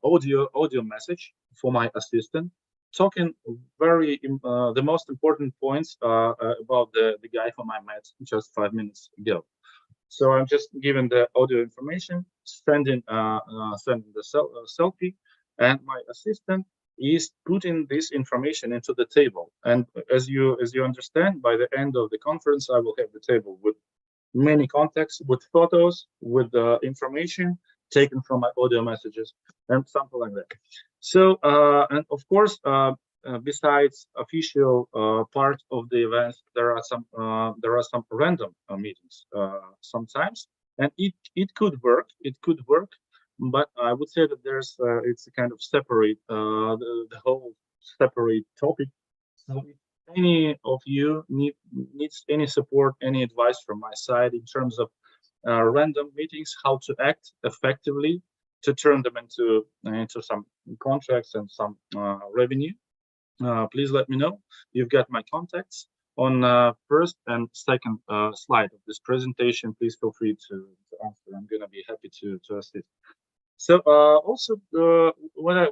audio message for my assistant, talking the most important points about the guy whom I met just 5 minutes ago. So I'm just giving the audio information, sending the selfie, and my assistant is putting this information into the table. And as you understand, by the end of the conference, I will have the table with many contacts, with photos, with information taken from my audio messages, and something like that. So, and of course, besides official part of the events, there are some random meetings sometimes, and it could work. It could work, but I would say that it's a kind of separate the whole separate topic. So if any of you needs any support, any advice from my side in terms of random meetings, how to act effectively to turn them into some contracts and some revenue, please let me know. You've got my contacts on first and second slide of this presentation. Please feel free to answer. I'm going to be happy to assist. So also what I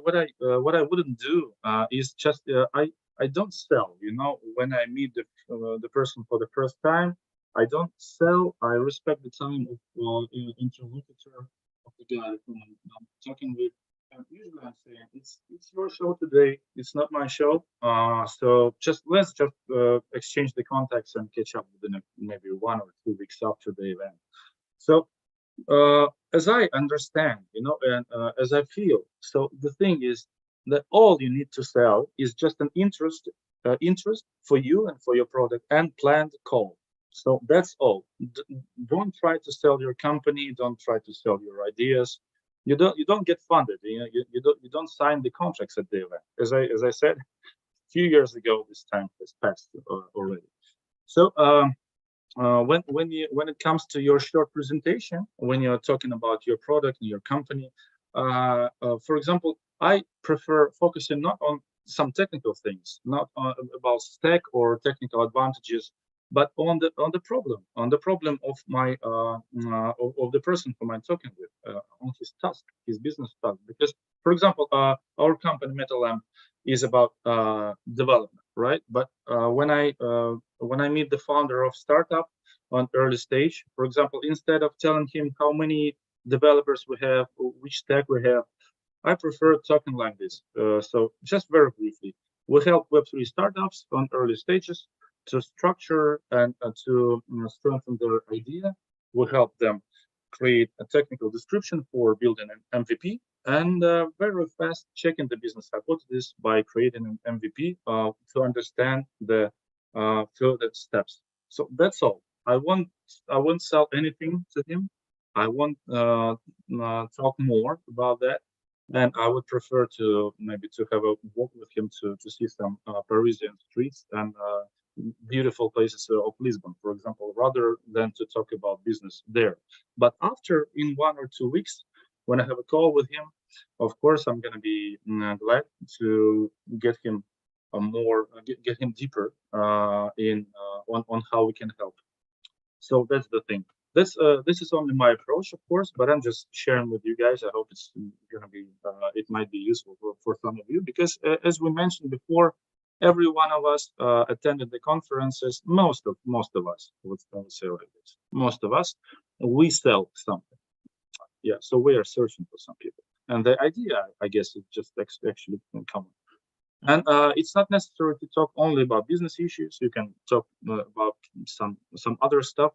wouldn't do is just I don't sell. You know, when I meet the person for the first time, I don't sell. I respect the time of interlocutor, of the guy whom I'm talking with. And usually I'm saying it's your show today. It's not my show. So let's just exchange the contacts and catch up within maybe 1 or 2 weeks after the event. So as I understand, you know, and as I feel, so the thing is that all you need to sell is just an interest for you and for your product and planned call. So that's all. Don't try to sell your company. Don't try to sell your ideas. You don't get funded. You know, you don't sign the contracts at the event. As I said a few years ago, this time has passed already. So when it comes to your short presentation, when you're talking about your product and your company, for example, I prefer focusing not on some technical things, not about stack or technical advantages, but on the problem of my of the person whom I'm talking with, on his task, his business task. Because, for example, our company Metalamp is about development, right? But when I meet the founder of startup on early stage, for example, instead of telling him how many developers we have, or which stack we have, I prefer talking like this. So just very briefly, we help Web3 startups on early stages to structure and to strengthen their idea. We help them create a technical description for building an MVP, and very fast checking the business hypothesis by creating an MVP to understand the further steps. So that's all. I won't sell anything to him. I won't talk more about that. And I would prefer to maybe to have a walk with him to see some Parisian streets and beautiful places of Lisbon, for example, rather than to talk about business there. But after, in 1 or 2 weeks, when I have a call with him, of course, I'm going to be glad to get him get him deeper on how we can help. So that's the thing. This is only my approach, of course, but I'm just sharing with you guys. I hope it's gonna be it might be useful for some of you, because as we mentioned before, every one of us attended the conferences. Most of us, let's say like this. Most of us, we sell something. Yeah, so we are searching for some people, and the idea, I guess, is just actually common. And it's not necessary to talk only about business issues. You can talk about some other stuff.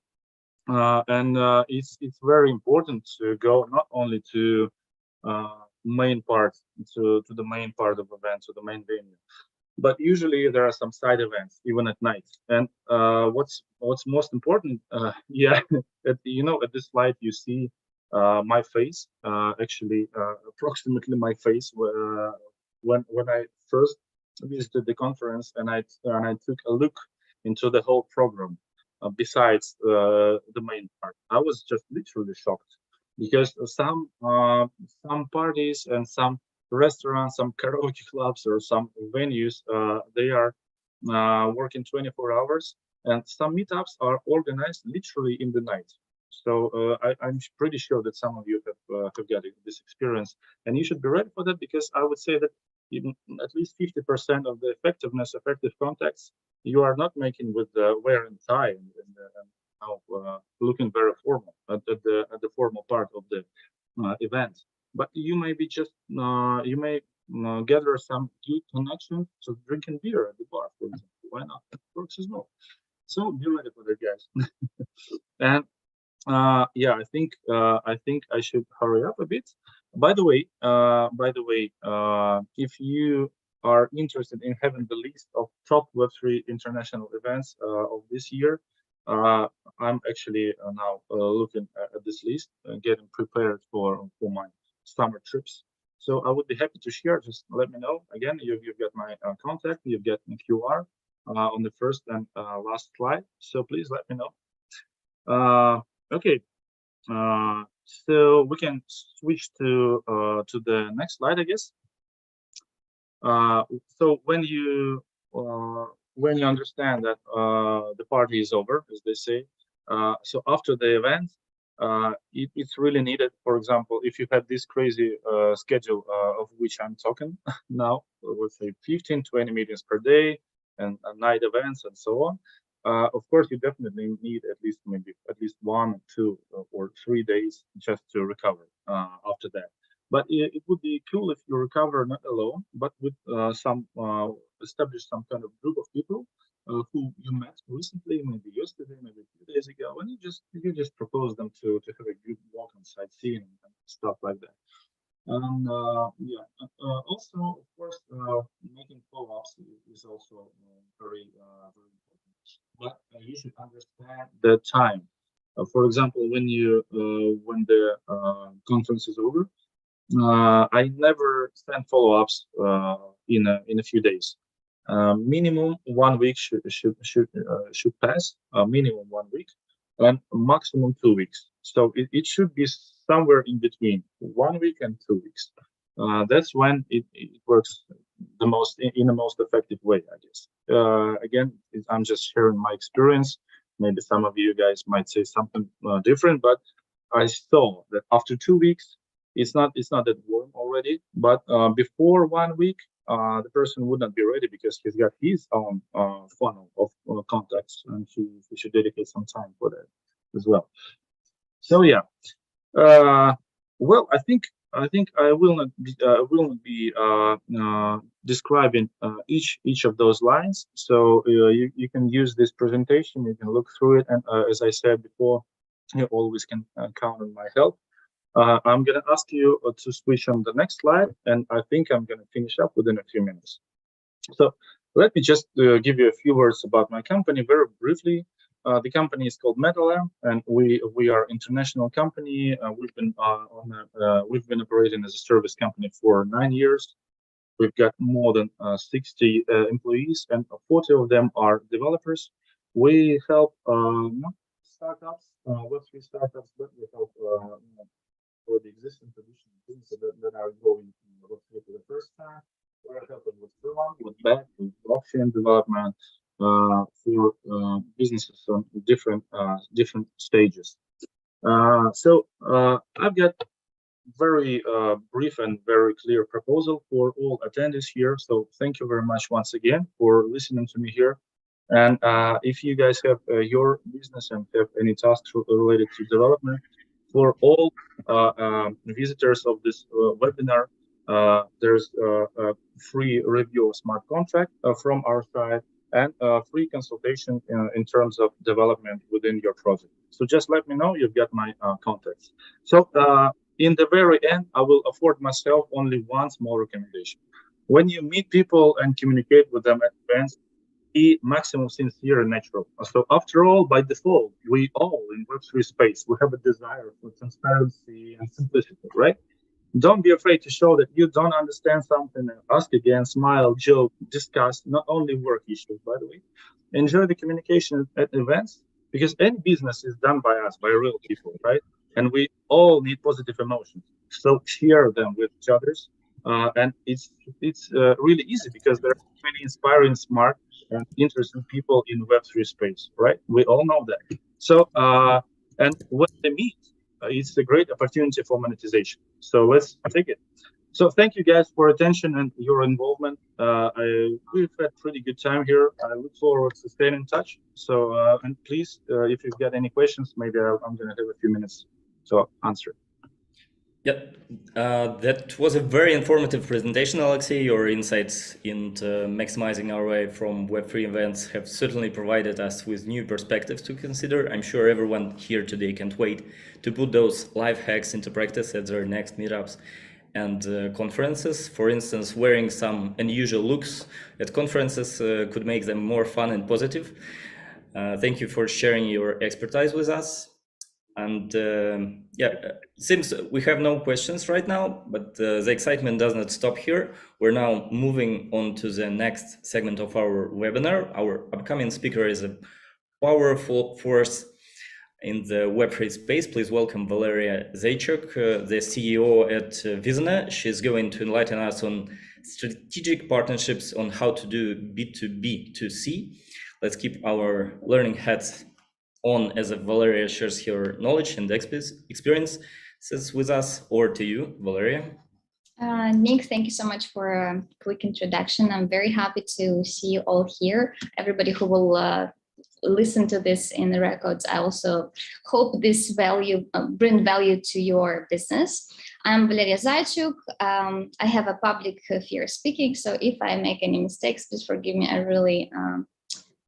It's very important to go not only to main part to the main part of events, to the main venue, but usually there are some side events even at night. And what's most important, yeah, at this slide you see my face, actually approximately my face when I first visited the conference, and I took a look into the whole program. Besides the main part, I was just literally shocked, because some parties and some restaurants, some karaoke clubs, or some venues, they are working 24 hours, and some meetups are organized literally in the night. So I'm pretty sure that some of you have got this experience, and you should be ready for that, because I would say that at least 50% of the effective contacts you are not making with the wear and tie and looking very formal at the formal part of the event. But you may be just you may gather some good connections, so drinking beer at the bar, for example. Why not? It works as well. So be ready for that, guys. And yeah, I think I should hurry up a bit. By the way, if you are interested in having the list of top Web3 international events of this year, I'm actually now looking at this list, getting prepared for my summer trips. So I would be happy to share. Just let me know. Again, you've got my contact. You've got the QR on the first and last slide. So please let me know. Okay. So we can switch to the next slide, I guess. So when you understand that the party is over, as they say, so after the event, it's really needed. For example, if you had this crazy schedule of which I'm talking now, let's say 15-20 meetings per day and night events and so on. Of course, you definitely need at least 1, 2, or 3 days just to recover after that. But it would be cool if you recover not alone, but with establish some kind of group of people who you met recently, maybe yesterday, maybe a few days ago, and you just propose them to have a good walk on sightseeing and stuff like that. And yeah, also, of course, making follow-ups is also very important. But you should understand the time. For example, when the conference is over, I never send follow-ups in a few days. Minimum 1 week should pass. Minimum 1 week, and maximum 2 weeks. So it should be somewhere in between 1 week and 2 weeks. That's when it works the most in the most effective way, I guess. Again, I'm just sharing my experience. Maybe some of you guys might say something different, but I saw that after 2 weeks, it's not that warm already. But before 1 week, the person would not be ready, because he's got his own funnel of contacts, and he should dedicate some time for that as well. So yeah, well, I think I will not be describing each of those lines. So you can use this presentation. You can look through it, and as I said before, you always can count on my help. I'm going to ask you to switch on the next slide, and I think I'm going to finish up within a few minutes. So let me just give you a few words about my company very briefly. The company is called Metalamp, and we are an international company. We've been operating as a service company for 9 years. We've got more than 60 employees, and 40 of them are developers. We help not startups, Web3 startups, but we help for the existing traditional things that are going Web3 for the first time, We're helping with Tron, with BET, with blockchain development for businesses on different stages. So I've got very brief and very clear proposal for all attendees here. So thank you very much once again for listening to me here. And if you guys have your business and have any tasks related to development, for all visitors of this webinar, there's a free review of smart contract from our side and free consultation in terms of development within your project. So just let me know, you've got my contacts. So in the very end, I will afford myself only one small recommendation. When you meet people and communicate with them at events, be maximum sincere and natural. So after all, by default, we all in Web3 space, we have a desire for transparency and simplicity, right? Don't be afraid to show that you don't understand something. Ask again, smile, joke, discuss, not only work issues, by the way. Enjoy the communication at events, because any business is done by us, by real people, right? And we all need positive emotions. So share them with each others. And it's really easy because there are many inspiring, smart, and interesting people in Web3 space, right? We all know that. So, and when they meet, it's a great opportunity for monetization. So let's take it. So thank you guys for attention and your involvement. We've had pretty good time here. I look forward to staying in touch. So, and please, if you've got any questions, maybe I'm going to have a few minutes to answer. Yep, that was a very informative presentation, Alexey. Your insights into maximizing our way from Web3 events have certainly provided us with new perspectives to consider. I'm sure everyone here today can't wait to put those life hacks into practice at their next meetups and conferences. For instance, wearing some unusual looks at conferences could make them more fun and positive. Thank you for sharing your expertise with us. And yeah, it seems we have no questions right now, but the excitement does not stop here. We're now moving on to the next segment of our webinar. Our upcoming speaker is a powerful force in the Web3 space. Please welcome Valeriya Zaychuk, the CEO at VZIONER. She's going to enlighten us on strategic partnerships on how to do B2B2C. Let's keep our learning hats on as Valeriya shares her knowledge and experiences with us. Over to you, Valeriya. Nick, thank you so much for a quick introduction. I'm very happy to see you all here. Everybody who will listen to this in the records, I also hope this bring value to your business. I'm Valeriya Zaychuk. I have a public fear of speaking, so if I make any mistakes, please forgive me. I really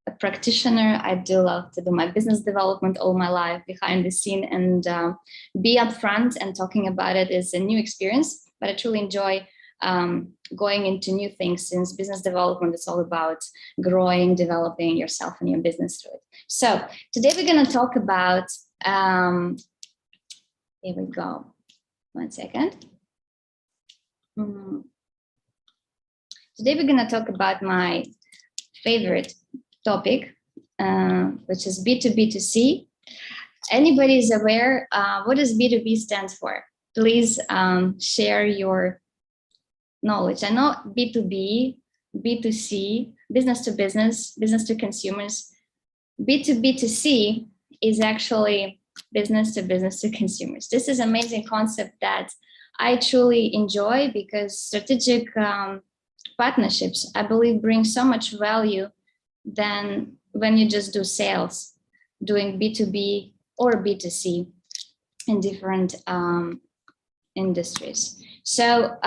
a practitioner. I do love to do my business development all my life behind the scene, and be upfront and talking about it is a new experience, but I truly enjoy going into new things, since business development is all about growing, developing yourself and your business through it. So today we're going to talk about, here we go, 1 second. Today we're going to talk about my favorite topic, which is B2B2C. Anybody is aware what does B2B stands for? Please share your knowledge. I know B2B, B2C, business to business, business to consumers. B2B2C is actually business to consumers. This is an amazing concept that I truly enjoy, because strategic partnerships, I believe, bring so much value than when you just do sales, doing B2B or B2C in different industries. So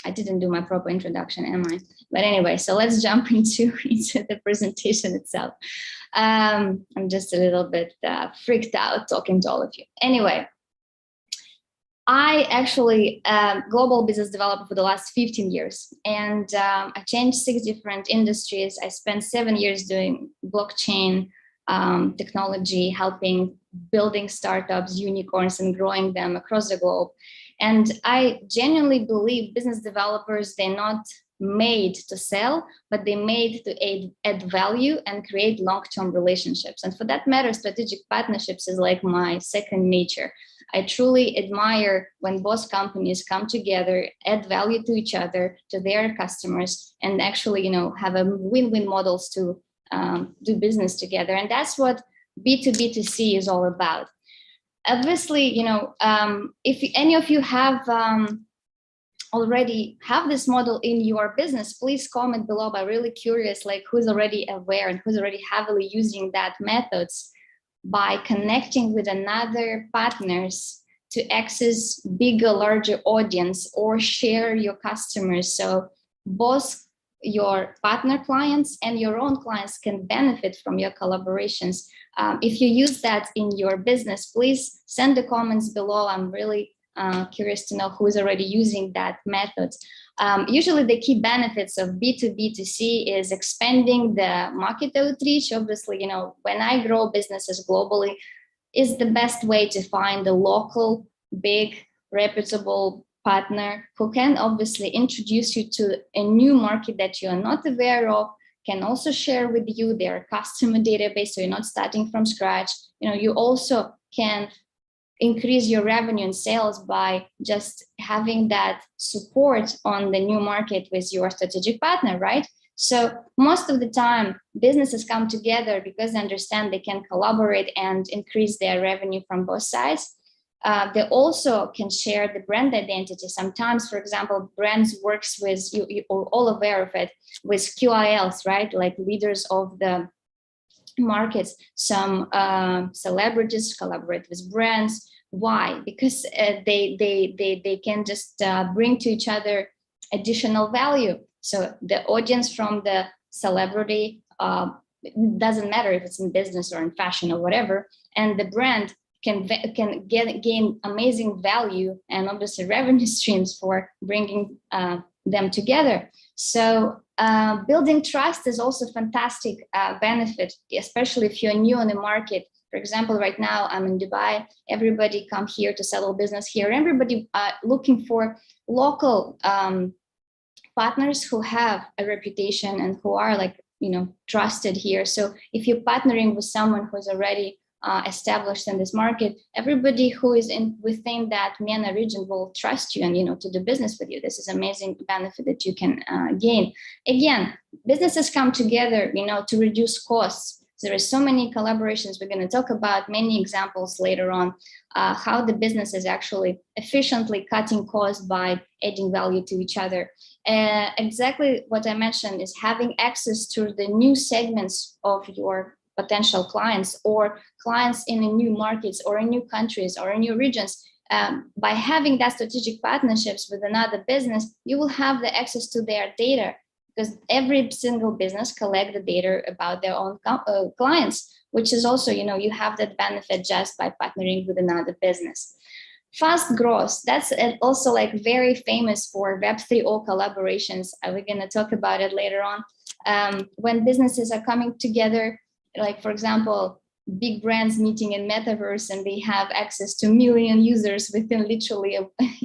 I didn't do my proper introduction, am I? But anyway, so let's jump into the presentation itself. I'm just a little bit freaked out talking to all of you. Anyway, I actually global business developer for the last 15 years, and I changed 6 different industries. I spent 7 years doing blockchain technology, helping building startups, unicorns, and growing them across the globe. And I genuinely believe business developers, they're not made to sell, but they're made to add value and create long-term relationships. And for that matter, strategic partnerships is like my second nature. I truly admire when both companies come together, add value to each other, to their customers, and actually, have a win-win models to do business together. And that's what B2B2C is all about. Obviously, if any of you have already have this model in your business, please comment below. I'm really curious, like who's already aware and who's already heavily using that methods by connecting with another partners to access bigger, larger audience or share your customers. So both your partner clients and your own clients can benefit from your collaborations. If you use that in your business, please send the comments below. I'm really curious to know who is already using that method. Usually the key benefits of B2B2C is expanding the market outreach. Obviously, when I grow businesses globally, is the best way to find a local, big, reputable partner who can obviously introduce you to a new market that you are not aware of, can also share with you their customer database, so you're not starting from scratch. You also can increase your revenue and sales by just having that support on the new market with your strategic partner, right? So most of the time, businesses come together because they understand they can collaborate and increase their revenue from both sides. They also can share the brand identity. Sometimes, for example, brands works with, you're all aware of it, with QILs, right? Like leaders of the markets. Some celebrities collaborate with brands. Why? Because they can just bring to each other additional value. So the audience from the celebrity, doesn't matter if it's in business or in fashion or whatever, and the brand can gain amazing value and obviously revenue streams for bringing them together. So building trust is also a fantastic benefit, especially if you're new in the market. For example, right now I'm in Dubai. Everybody come here to settle business here. Everybody looking for local partners who have a reputation and who are trusted here. So if you're partnering with someone who's already established in this market, everybody who is within that MENA region will trust you and to do business with you. This is amazing benefit that you can gain. Again, businesses come together to reduce costs. There are so many collaborations. We're going to talk about many examples later on, how the business is actually efficiently cutting costs by adding value to each other. Exactly what I mentioned is having access to the new segments of your potential clients or clients in new markets or in new countries or in new regions. By having that strategic partnerships with another business, you will have the access to their data, because every single business collect the data about their own clients, which is also, you have that benefit just by partnering with another business. Fast growth, that's also very famous for Web3 collaborations. We're going to talk about it later on. When businesses are coming together, like for example, big brands meeting in metaverse and they have access to 1 million users within literally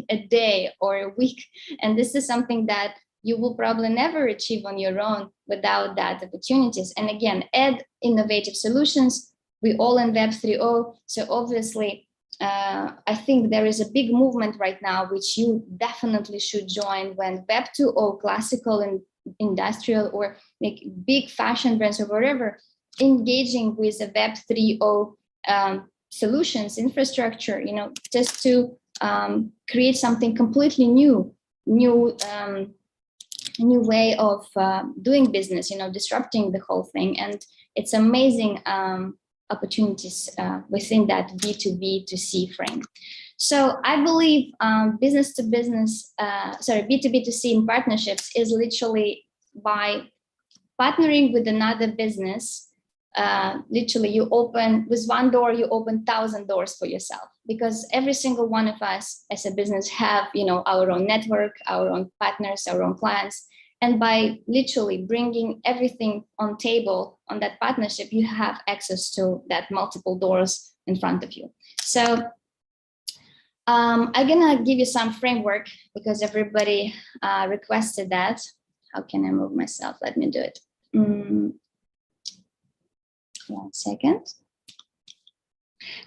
a day or a week. And this is something that you will probably never achieve on your own without that opportunities. And again, add innovative solutions. We all in Web 3.0. So obviously, I think there is a big movement right now, which you definitely should join when Web 2.0, classical and industrial, or like big fashion brands or whatever, engaging with the Web 3.0 solutions, infrastructure, just to create something completely new way of doing business, disrupting the whole thing. And it's amazing opportunities within that B2B2C frame. So I believe B2B2C in partnerships is literally by partnering with another business. Literally you open with one door, you open 1,000 doors for yourself, because every single one of us as a business have, our own network, our own partners, our own clients. And by literally bringing everything on table on that partnership, you have access to that multiple doors in front of you. So I'm gonna give you some framework because everybody requested that. How can I move myself? Let me do it. 1 second.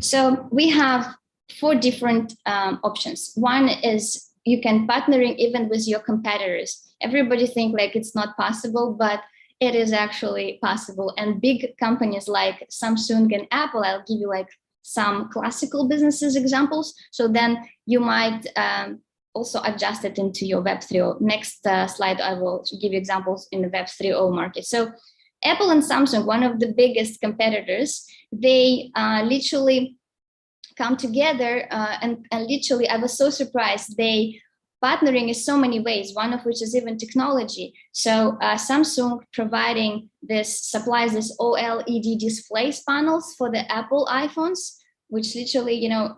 So we have 4 different options. One is you can partnering even with your competitors. Everybody think like it's not possible, but it is actually possible. And big companies like Samsung and Apple, I'll give you like some classical businesses examples. So then you might also adjust it into your Web 3.0. Next slide, I will give you examples in the Web 3.0 market. So Apple and Samsung, one of the biggest competitors, they literally come together and literally, I was so surprised. They partnering in so many ways, one of which is even technology. So Samsung providing supplies this OLED displays panels for the Apple iPhones, which literally, you know,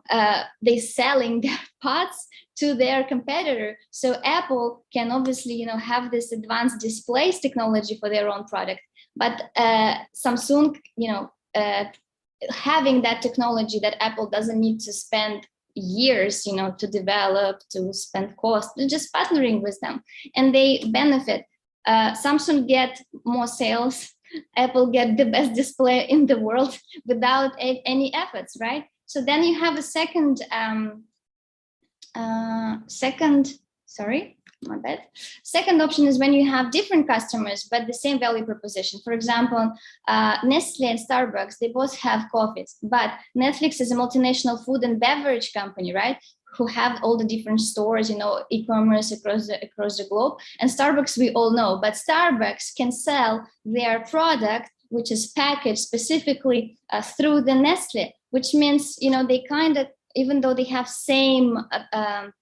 they selling their parts to their competitor. So Apple can obviously, you know, have this advanced displays technology for their own product, but Samsung, you know, having that technology that Apple doesn't need to spend years, you know, to develop, to spend cost, just partnering with them, and they benefit. Samsung get more sales, Apple get the best display in the world without any efforts, right? So then you have a second option is when you have different customers, but the same value proposition. For example, Nestle and Starbucks, they both have coffees, but Netflix is a multinational food and beverage company, right? Who have all the different stores, you know, e-commerce across the globe. And Starbucks, we all know, but Starbucks can sell their product, which is packaged specifically through the Nestle, which means, you know, they kind of, even though they have same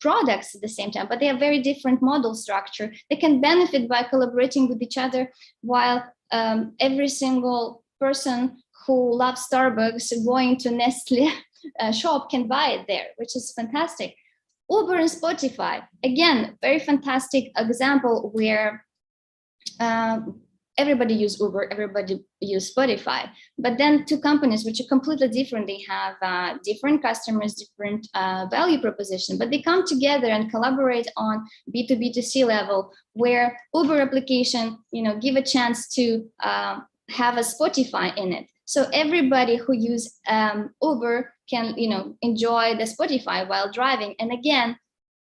products at the same time, but they have very different model structure. They can benefit by collaborating with each other, while every single person who loves Starbucks going to Nestle shop can buy it there, which is fantastic. Uber and Spotify, again, very fantastic example where everybody use Uber, everybody use Spotify, but then two companies which are completely different. They have different customers, different value proposition, but they come together and collaborate on B2B2C level, where Uber application, you know, give a chance to have a Spotify in it. So everybody who use Uber can, you know, enjoy the Spotify while driving. And again,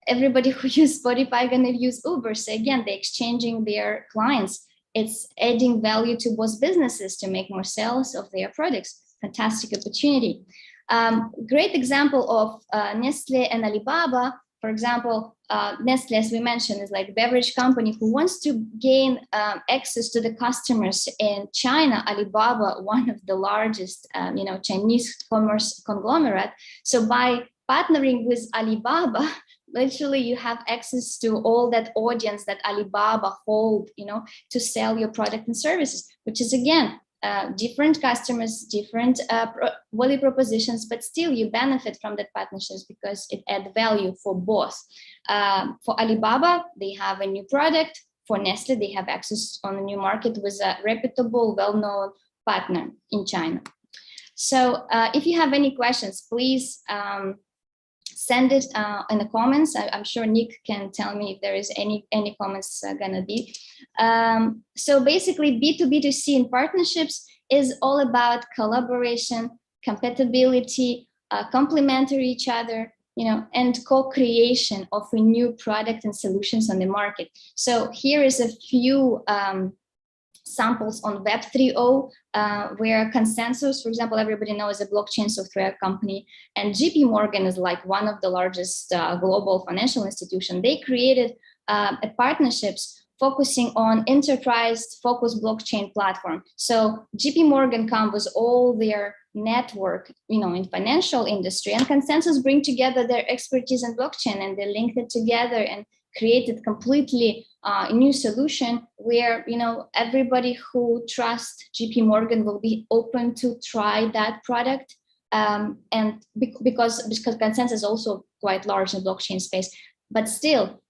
everybody who use Spotify gonna use Uber. So again, they're exchanging their clients. It's adding value to both businesses to make more sales of their products. Fantastic opportunity. Great example of Nestle and Alibaba. For example, Nestle, as we mentioned, is like a beverage company who wants to gain access to the customers in China. Alibaba, one of the largest, you know, Chinese commerce conglomerate. So by partnering with Alibaba, literally you have access to all that audience that Alibaba hold, you know, to sell your product and services, which is again, different customers, different value propositions, but still you benefit from that partnerships because it adds value for both. For Alibaba, they have a new product. For Nestle, they have access on a new market with a reputable, well-known partner in China. So if you have any questions, please send it in the comments. I'm sure Nick can tell me if there is any comments gonna be. So basically B2B2C in partnerships is all about collaboration, compatibility, complementary each other, you know, and co-creation of a new product and solutions on the market. So here is a few samples on Web 3.0, where Consensus, for example, everybody knows a blockchain software company, and JP Morgan is like one of the largest global financial institutions. They created partnerships focusing on enterprise-focused blockchain platform. So JP Morgan comes with all their network, you know, in financial industry, and Consensus bring together their expertise in blockchain, and they linked it together and created completely new solution where, you know, everybody who trusts JP Morgan will be open to try that product. And because Consensus is also quite large in the blockchain space, but still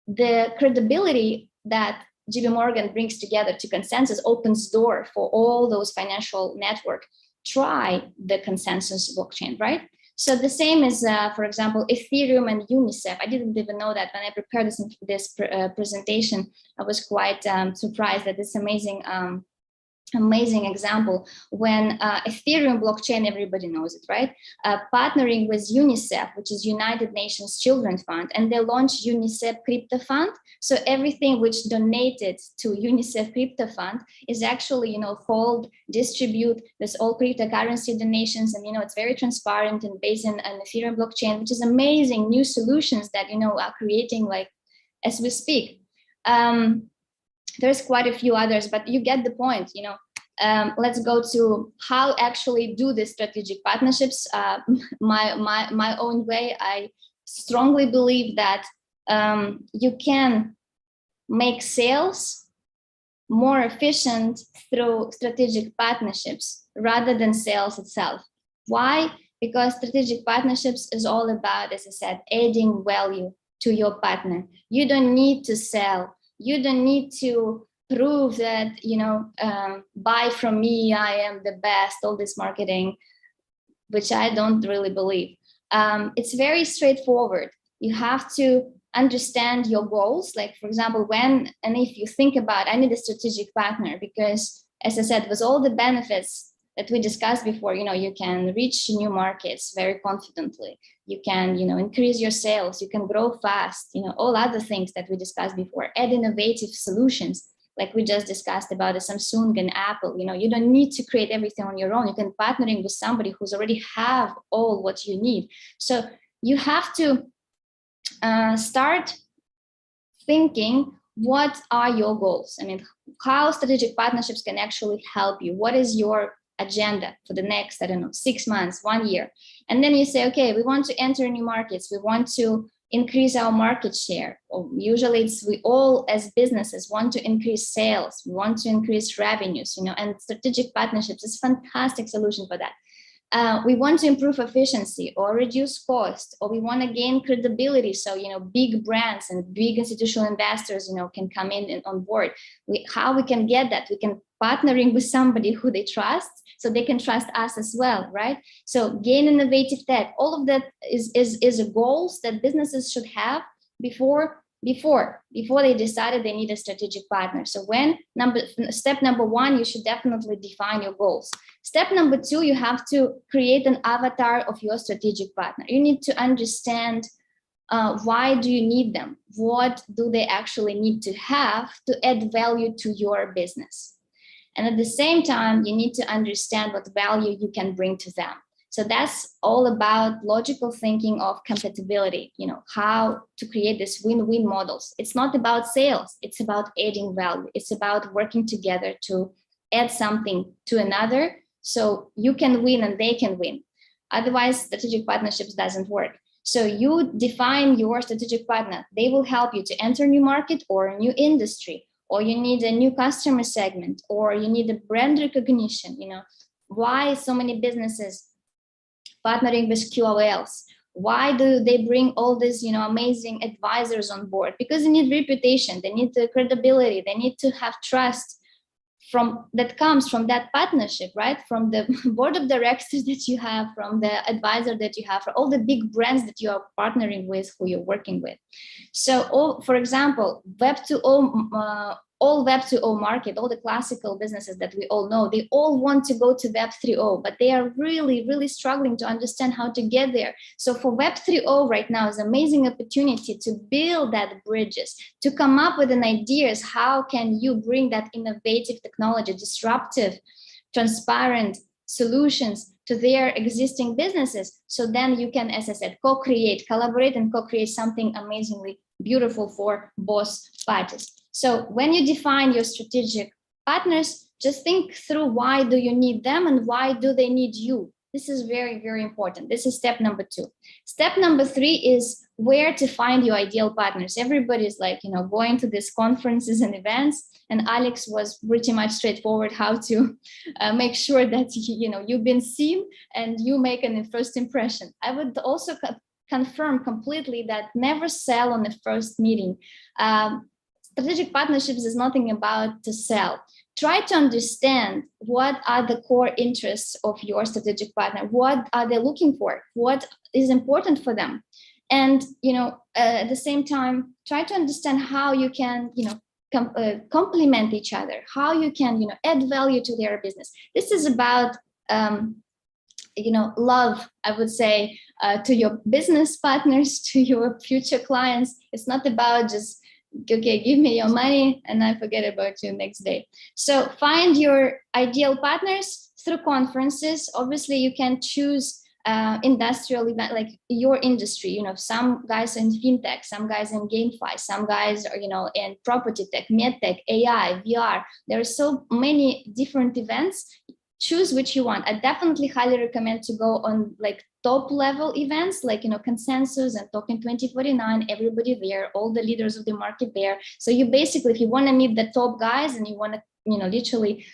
the credibility that JP Morgan brings together to Consensus opens door for all those financial network try the Consensus blockchain, right? So the same is, for example, Ethereum and UNICEF. I didn't even know that when I prepared this presentation. I was quite surprised that this amazing amazing example when Ethereum blockchain, everybody knows it, right? Partnering with UNICEF, which is United Nations Children's Fund, and they launched UNICEF Crypto Fund. So everything which donated to UNICEF Crypto Fund is actually, hold, distribute this all cryptocurrency donations, and it's very transparent and based on an Ethereum blockchain, which is amazing new solutions that are creating like as we speak. There's quite a few others, but you get the point. Let's go to how actually do the strategic partnerships. My own way, I strongly believe that you can make sales more efficient through strategic partnerships rather than sales itself. Why? Because strategic partnerships is all about, as I said, adding value to your partner. You don't need to sell. You don't need to prove that, buy from me, I am the best, all this marketing, which I don't really believe. It's very straightforward. You have to understand your goals. Like, for example, if you think about, I need a strategic partner because, as I said, with all the benefits that we discussed before, you can reach new markets very confidently. You can, increase your sales, you can grow fast, all other things that we discussed before, add innovative solutions, like we just discussed about the Samsung and Apple. You don't need to create everything on your own. You can partnering with somebody who's already have all what you need. So you have to start thinking, what are your goals? I mean, how strategic partnerships can actually help you? What is your agenda for the next, 6 months, 1 year? And then you say, okay, we want to enter new markets. We want to increase our market share. Or usually we all as businesses want to increase sales. We want to increase revenues, and strategic partnerships is a fantastic solution for that. We want to improve efficiency or reduce cost, or we want to gain credibility. So, big brands and big institutional investors, can come in and on board. How we can get that? We can partnering with somebody who they trust, so they can trust us as well, right? So gain innovative tech. All of that is a goals that businesses should have before they decided they need a strategic partner. So step number 1, you should definitely define your goals. Step number 2, you have to create an avatar of your strategic partner. You need to understand why do you need them? What do they actually need to have to add value to your business? And at the same time, you need to understand what value you can bring to them. So that's all about logical thinking of compatibility, how to create this win-win models. It's not about sales, it's about adding value. It's about working together to add something to another so you can win and they can win. Otherwise, strategic partnerships doesn't work. So you define your strategic partner. They will help you to enter a new market or a new industry, or you need a new customer segment, or you need a brand recognition. Why so many businesses partnering with QOLs? Why do they bring all these, amazing advisors on board? Because they need reputation, they need the credibility, they need to have trust that comes from that partnership, right? From the board of directors that you have, from the advisor that you have, for all the big brands that you are partnering with, who you're working with. So, for example, all Web 2.0 market, all the classical businesses that we all know, they all want to go to Web 3.0, but they are really, really struggling to understand how to get there. So for Web 3.0 right now is an amazing opportunity to build that bridges, to come up with an ideas, how can you bring that innovative technology, disruptive, transparent solutions to their existing businesses. So then you can, as I said, co-create, collaborate and co-create something amazingly beautiful for both parties. So when you define your strategic partners, just think through why do you need them and why do they need you? This is very, very important. This is step number 2. Step number 3 is where to find your ideal partners. Everybody's like, going to these conferences and events, and Alex was pretty much straightforward how to make sure that, you've been seen and you make an first impression. I would also confirm completely that never sell on the first meeting. Strategic partnerships is nothing about to sell. Try to understand what are the core interests of your strategic partner. What are they looking for? What is important for them? And, at the same time, try to understand how you can, complement each other, how you can, add value to their business. This is about, love, I would say, to your business partners, to your future clients. It's not about just, okay, give me your money and I forget about you next day. So find your ideal partners through conferences. Obviously, you can choose industrial event, like your industry. Some guys in fintech, some guys in GameFi, some guys are, in property tech, medtech, AI, VR. There are so many different events. Choose which you want. I definitely highly recommend to go on like top level events, like, Consensus and Token 2049, everybody there, all the leaders of the market there. So you basically, if you want to meet the top guys and you want to, literally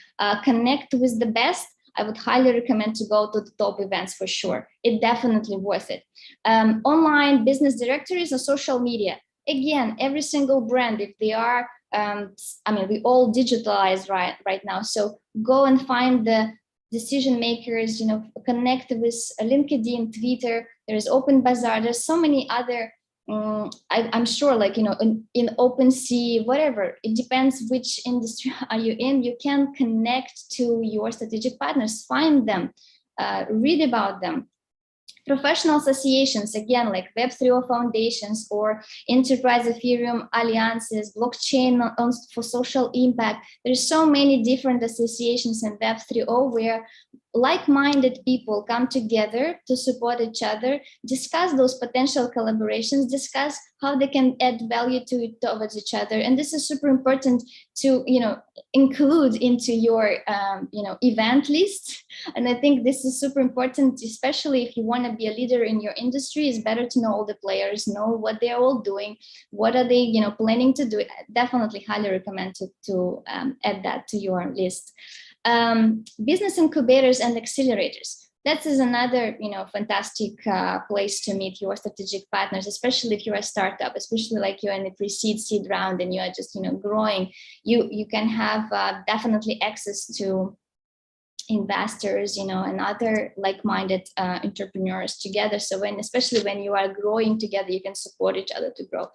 connect with the best, I would highly recommend to go to the top events for sure. It's definitely worth it. Online business directories or social media. Again, every single brand, if they are, we all digitalize right now. So go and find the decision makers, connect with LinkedIn, Twitter, there's Open Bazaar, there's so many other, I'm sure, like, in OpenSea, whatever, it depends which industry are you in, you can connect to your strategic partners, find them, read about them. Professional associations, again, like Web3 foundations or enterprise Ethereum alliances, blockchain for social impact. There's so many different associations in Web3 where like-minded people come together to support each other, discuss those potential collaborations, discuss how they can add value towards each other. And this is super important to, include into your, event list. And I think this is super important, especially if you want to be a leader in your industry. It's better to know all the players, know what they're all doing, what are they, planning to do. I definitely highly recommend to add that to your list. Business incubators and accelerators. That is another, fantastic place to meet your strategic partners, especially if you're a startup, especially like you're in the pre-seed, seed round, and you are just, growing. You can have definitely access to investors, and other like-minded entrepreneurs together. So especially when you are growing together, you can support each other to grow.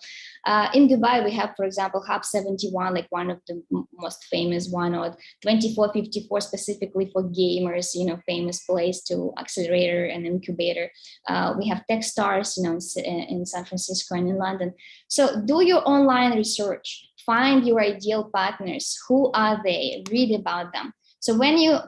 In Dubai, we have, for example, Hub 71, like one of the most famous one, or 2454 specifically for gamers, famous place to accelerator and incubator. We have Techstars, in San Francisco and in London. So do your online research, find your ideal partners. Who are they? Read about them. So when you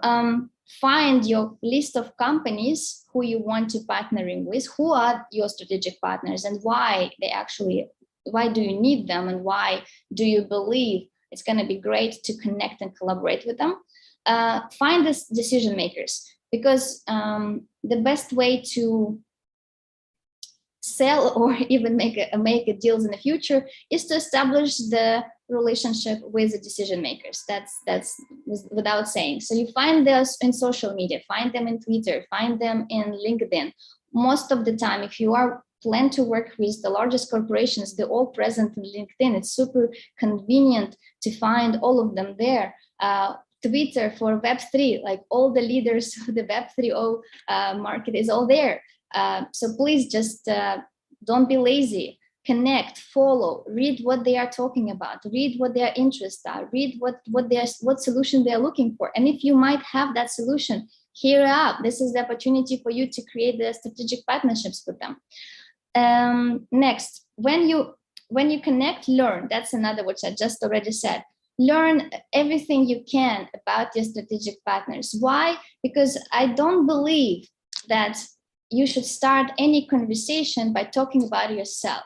find your list of companies who you want to partnering with, who are your strategic partners and why do you need them and why do you believe it's going to be great to connect and collaborate with them? Find the decision makers, because the best way to sell or even make deals in the future is to establish the relationship with the decision makers. That's without saying. So you find those in social media, find them in Twitter, find them in LinkedIn. Most of the time, if you are plan to work with the largest corporations, they're all present in LinkedIn. It's super convenient to find all of them there. Twitter for Web3, like all the leaders of the Web3 market is all there. So please just don't be lazy. Connect, follow, read what they are talking about, read what their interests are, read what solution they are looking for. And if you might have that solution, hear out. This is the opportunity for you to create the strategic partnerships with them. Next, when you connect, learn. That's another, which I just already said. Learn everything you can about your strategic partners. Why? Because I don't believe that you should start any conversation by talking about yourself.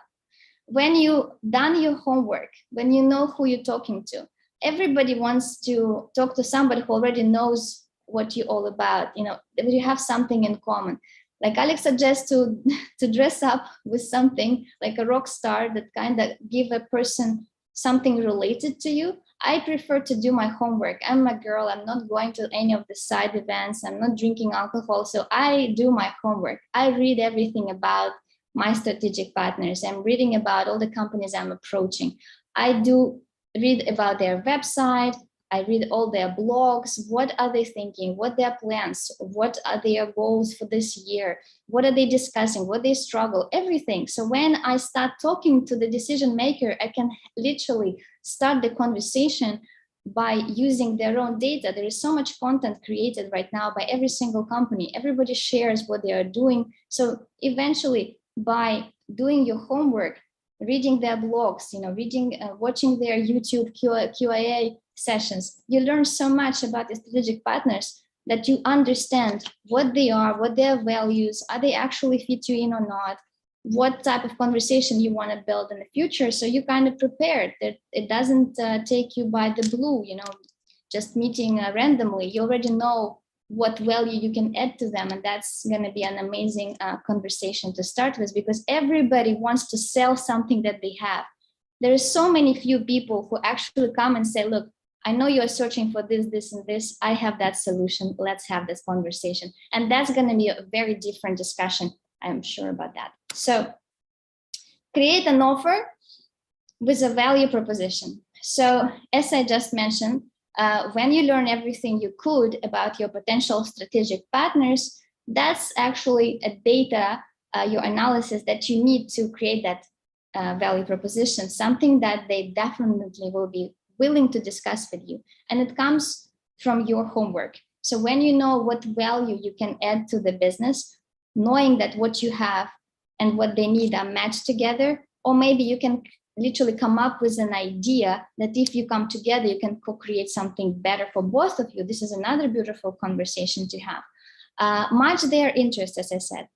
When you done your homework, when you know who you're talking to, everybody wants to talk to somebody who already knows what you're all about. You have something in common. Like Alex suggests to dress up with something like a rock star that kind of give a person something related to you. I prefer to do my homework. I'm a girl. I'm not going to any of the side events. I'm not drinking alcohol. So I do my homework. I read everything about my strategic partners. I'm reading about all the companies I'm approaching. I do read about their website. I read all their blogs. What are they thinking? What their plans? What are their goals for this year? What are they discussing? What they struggle? Everything. So when I start talking to the decision maker, I can literally start the conversation by using their own data. There is so much content created right now by every single company. Everybody shares what they are doing. So eventually, by doing your homework, reading their blogs, watching their YouTube Q&A sessions, you learn so much about the strategic partners that you understand what they are, what their values, are they actually fit you in or not, what type of conversation you want to build in the future. So you kind of prepared that it doesn't take you by the blue, just meeting randomly. You already know what value you can add to them. And that's going to be an amazing conversation to start with, because everybody wants to sell something that they have. There are so many few people who actually come and say, look, I know you're searching for this, this, and this. I have that solution. Let's have this conversation. And that's going to be a very different discussion. I'm sure about that. So create an offer with a value proposition. So as I just mentioned, when you learn everything you could about your potential strategic partners, that's actually a data, your analysis that you need to create that value proposition, something that they definitely will be willing to discuss with you. And it comes from your homework. So when you know what value you can add to the business, knowing that what you have and what they need are matched together, or maybe you can literally come up with an idea that if you come together, you can co-create something better for both of you. This is another beautiful conversation to have. Match their interests, as I said.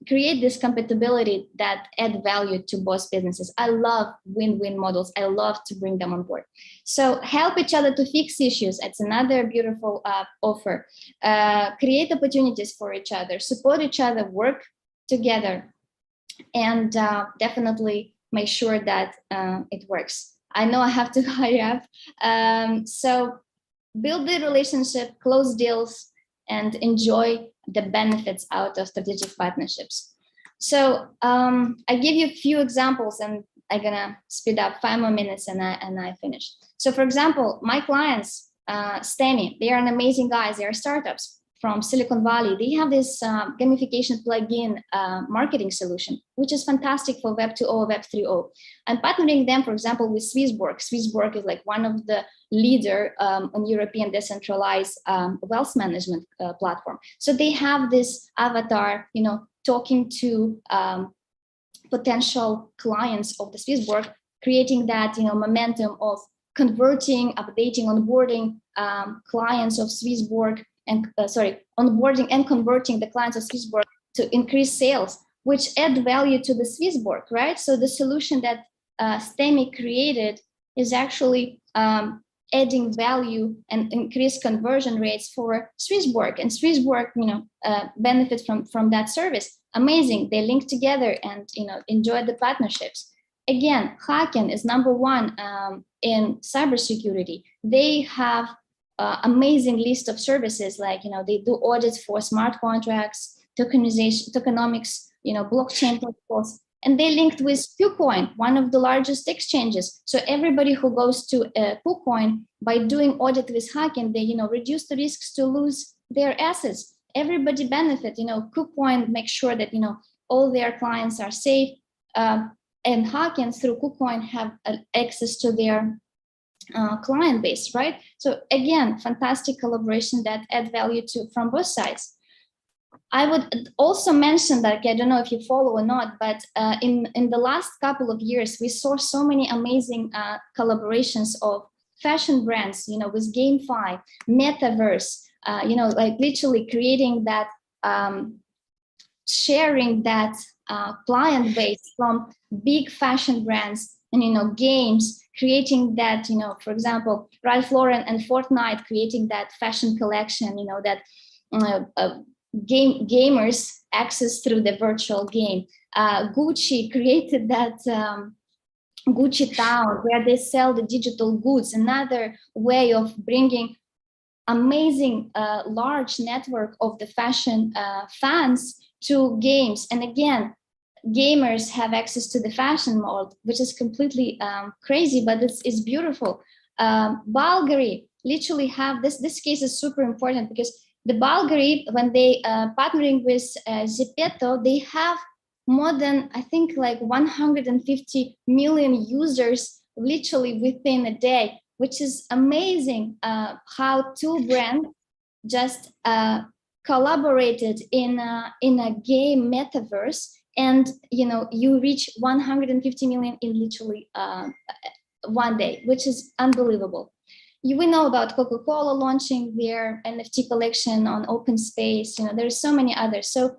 Create this compatibility that add value to both businesses. I love win-win models. I love to bring them on board. So help each other to fix issues. It's another beautiful offer. Create opportunities for each other, support each other, work together, and definitely make sure that it works. I know I have to hurry up. So build the relationship, close deals, and enjoy the benefits out of strategic partnerships. So I give you a few examples, and I'm gonna speed up 5 more minutes and I finish. So for example, my clients, STEMI, they are an amazing guys. They are startups from Silicon Valley. They have this gamification plugin marketing solution, which is fantastic for Web 2.0, Web 3.0. I'm partnering them, for example, with Swissborg. Swissborg is like one of the leader on European decentralized wealth management platform. So they have this avatar, talking to potential clients of the Swissborg, creating that, momentum of converting, updating, onboarding clients of Swissborg, and onboarding and converting the clients of Swissborg to increase sales, which add value to the Swissborg, right? So the solution that STEMI created is actually adding value and increase conversion rates for Swissborg, and Swissborg, benefit from that service. Amazing, they link together and enjoy the partnerships. Again, Haken is #1 in cybersecurity. They have amazing list of services, like they do audits for smart contracts, tokenomics, blockchain protocols, and they linked with KuCoin, one of the largest exchanges. So everybody who goes to KuCoin, by doing audit with Haken, they reduce the risks to lose their assets. Everybody benefit. KuCoin makes sure that all their clients are safe, and Haken through KuCoin have access to their client base, right? So again, fantastic collaboration that add value from both sides. I would also mention that, I don't know if you follow or not, but in the last couple of years, we saw so many amazing collaborations of fashion brands, with GameFi, Metaverse, like literally creating that, sharing that client base from big fashion brands and, games, creating that, for example, Ralph Lauren and Fortnite creating that fashion collection, that gamers access through the virtual game. Gucci created that Gucci Town, where they sell the digital goods, another way of bringing amazing large network of the fashion fans to games. And again, gamers have access to the fashion world, which is completely crazy, but it's beautiful. Bulgari literally have this case is super important because the Bulgari, when they partnering with Zepeto, they have more than, I think, like 150 million users literally within a day, which is amazing how two brands just collaborated in a game metaverse, and you reach 150 million in literally one day, which is unbelievable. We know about Coca-Cola launching their NFT collection on open space. There's so many others. So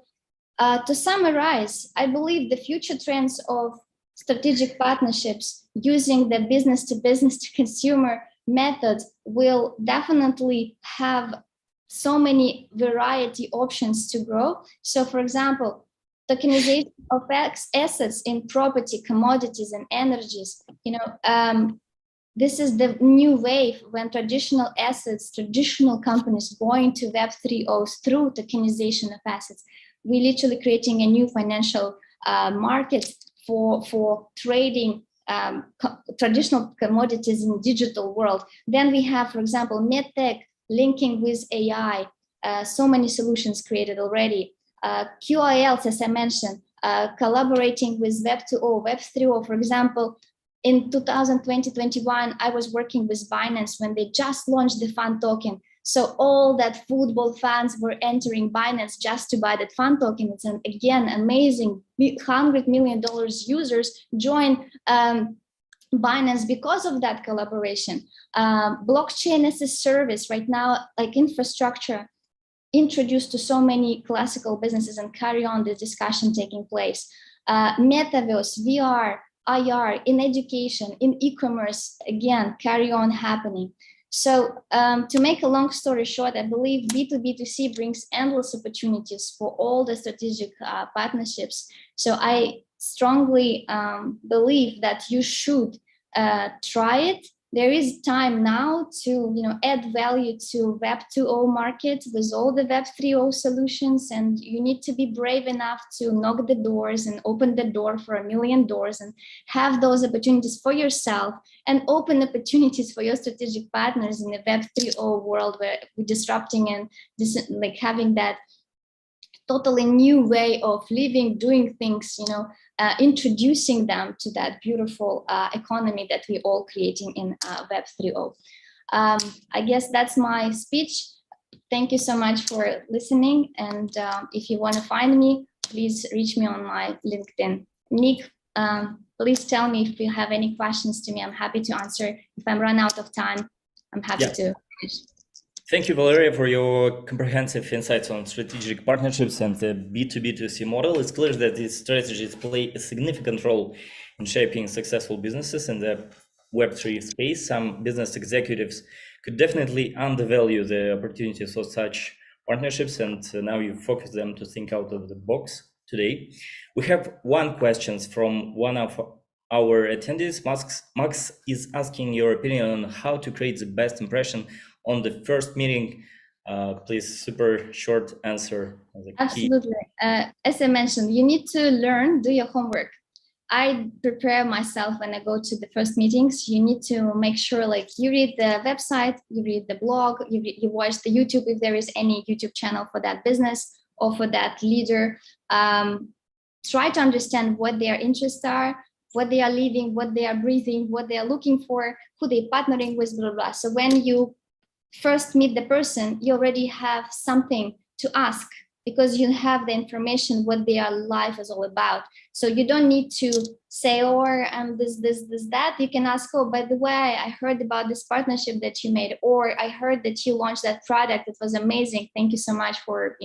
to summarize, I believe the future trends of strategic partnerships using the business to consumer methods will definitely have so many variety options to grow. So for example, tokenization of assets in property, commodities, and energies. This is the new wave when traditional assets, traditional companies going to Web 3.0 through tokenization of assets. We're literally creating a new financial market for trading traditional commodities in the digital world. Then we have, for example, medtech linking with AI. So many solutions created already. QILs, as I mentioned, collaborating with Web 2.0, Web 3.0, for example. In 2020-21, I was working with Binance when they just launched the fund token. So all that football fans were entering Binance just to buy that fund token. It's again amazing. $100 million users join Binance because of that collaboration. Blockchain as a service right now, like infrastructure, introduced to so many classical businesses and carry on the discussion taking place. Metaverse, VR, IR, in education, in e-commerce, again, carry on happening. So to make a long story short, I believe B2B2C brings endless opportunities for all the strategic partnerships. So I strongly believe that you should try it. There is time now to add value to Web 2.0 market with all the Web 3.0 solutions, and you need to be brave enough to knock the doors and open the door for 1 million doors and have those opportunities for yourself and open opportunities for your strategic partners in the Web 3.0 world where we're disrupting and having that totally new way of living, doing things, introducing them to that beautiful economy that we're all creating in Web 3.0. I guess that's my speech. Thank you so much for listening. And if you want to find me, please reach me on my LinkedIn. Nick, please tell me if you have any questions to me. I'm happy to answer. If I'm run out of time, I'm happy to finish. Thank you, Valeriya, for your comprehensive insights on strategic partnerships and the B2B2C model. It's clear that these strategies play a significant role in shaping successful businesses in the Web3 space. Some business executives could definitely undervalue the opportunities of such partnerships, and now you focus them to think out of the box today. We have one question from one of our attendees. Max is asking your opinion on how to create the best impression on the first meeting. Please, super short answer. Absolutely. As I mentioned, you need to learn, do your homework. I prepare myself when I go to the first meetings. You need to make sure you read the website, you read the blog, you watch the YouTube if there is any YouTube channel for that business or for that leader. Try to understand what their interests are, what they are living, what they are breathing, what they are looking for, who they're partnering with, blah, blah, blah. So when you first meet the person, you already have something to ask because you have the information what their life is all about. So you don't need to say, this, that. You can ask, oh, by the way, I heard about this partnership that you made, or I heard that you launched that product. It was amazing. Thank you so much for,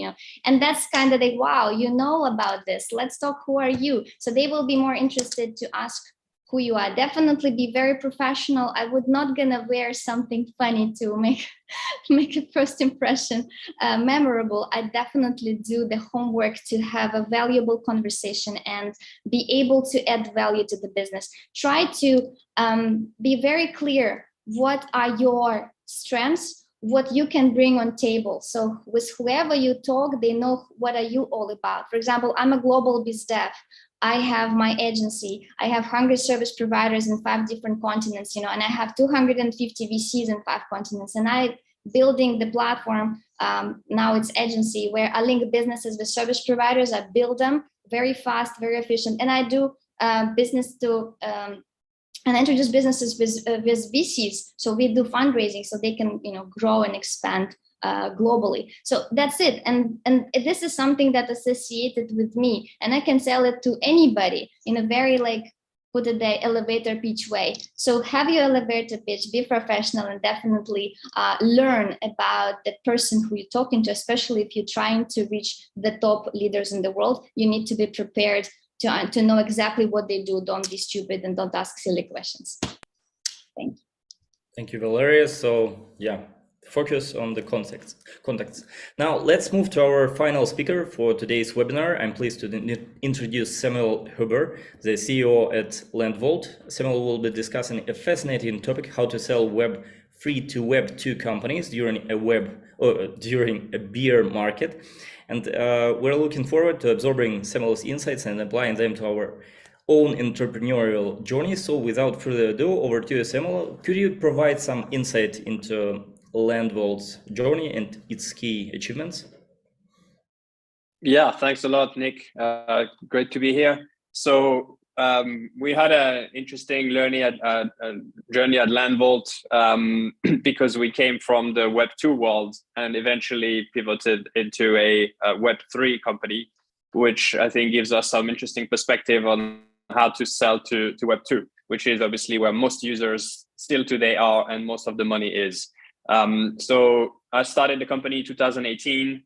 and that's kind of like, wow, you know about this. Let's talk. Who are you? So they will be more interested to ask who you are. Definitely be very professional. I would not gonna wear something funny to make a first impression memorable. I definitely do the homework to have a valuable conversation and be able to add value to the business. Try to be very clear. What are your strengths? what you can bring on table. So with whoever you talk, they know what are you all about. For example, I'm a global biz dev. I have my agency. I have 100 service providers in 5 different continents, and I have 250 VCs in 5 continents. And I building the platform, now it's agency, where I link businesses with service providers. I build them very fast, very efficient. And I do business to, and introduce businesses with VCs. So we do fundraising so they can, grow and expand globally. So that's it. And this is something that associated with me, and I can sell it to anybody in a very put it the elevator pitch way. So have your elevator pitch, be professional, and definitely learn about the person who you're talking to, especially if you're trying to reach the top leaders in the world. You need to be prepared to know exactly what they do. Don't be stupid and don't ask silly questions. Thank you. Thank you, Valeriya. So yeah, focus on the contacts. Now let's move to our final speaker for today's webinar. I'm pleased to introduce Samuel Huber, the CEO at LandVault. Samuel will be discussing a fascinating topic: how to sell Web3 to Web2 companies during a bear market. And we're looking forward to absorbing Samuel's insights and applying them to our own entrepreneurial journey. So without further ado, over to you, Samuel. Could you provide some insight into LandVault's journey and its key achievements? Yeah, thanks a lot, Nick. Great to be here. So we had an interesting journey at LandVault because we came from the Web2 world and eventually pivoted into a Web3 company, which I think gives us some interesting perspective on how to sell to Web2, which is obviously where most users still today are and most of the money is. So I started the company in 2018,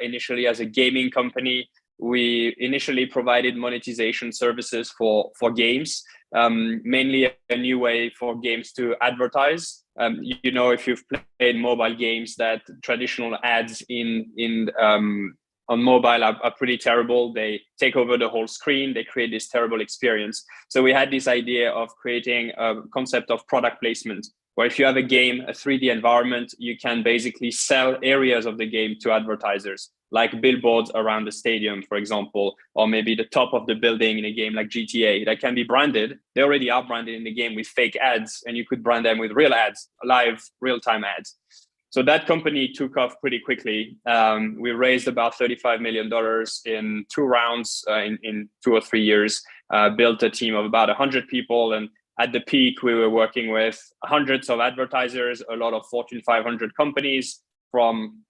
initially as a gaming company. We initially provided monetization services for games, mainly a new way for games to advertise. If you've played mobile games, that traditional ads on mobile are pretty terrible. They take over the whole screen. They create this terrible experience. So we had this idea of creating a concept of product placement, where if you have a game, a 3D environment, you can basically sell areas of the game to advertisers, like billboards around the stadium, for example, or maybe the top of the building in a game like GTA that can be branded. They already are branded in the game with fake ads, and you could brand them with real ads, live real-time ads. So that company took off pretty quickly. We raised about $35 million in 2 rounds in 2 or 3 years, built a team of about 100 people. And at the peak, we were working with hundreds of advertisers, a lot of Fortune 500 companies, from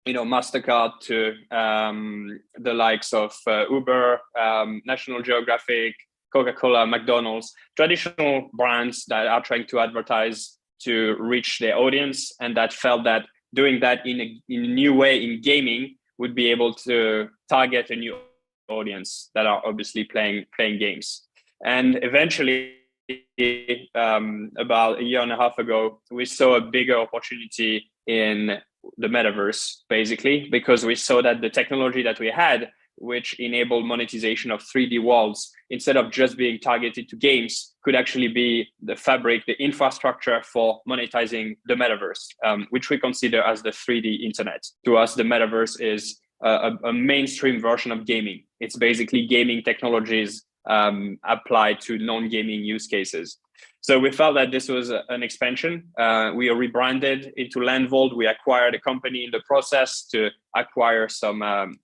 MasterCard to the likes of Uber, National Geographic, Coca-Cola, McDonald's, traditional brands that are trying to advertise to reach their audience, and that felt that doing that in a new way in gaming would be able to target a new audience that are obviously playing games. And eventually, about a year and a half ago, we saw a bigger opportunity in the metaverse, basically, because we saw that the technology that we had, which enabled monetization of 3D worlds, instead of just being targeted to games, could actually be the fabric, the infrastructure for monetizing the metaverse, which we consider as the 3D internet. To us, the metaverse is a mainstream version of gaming. It's basically gaming technologies applied to non-gaming use cases. So we felt that this was an expansion. We rebranded into LandVault. We acquired a company in the process to acquire some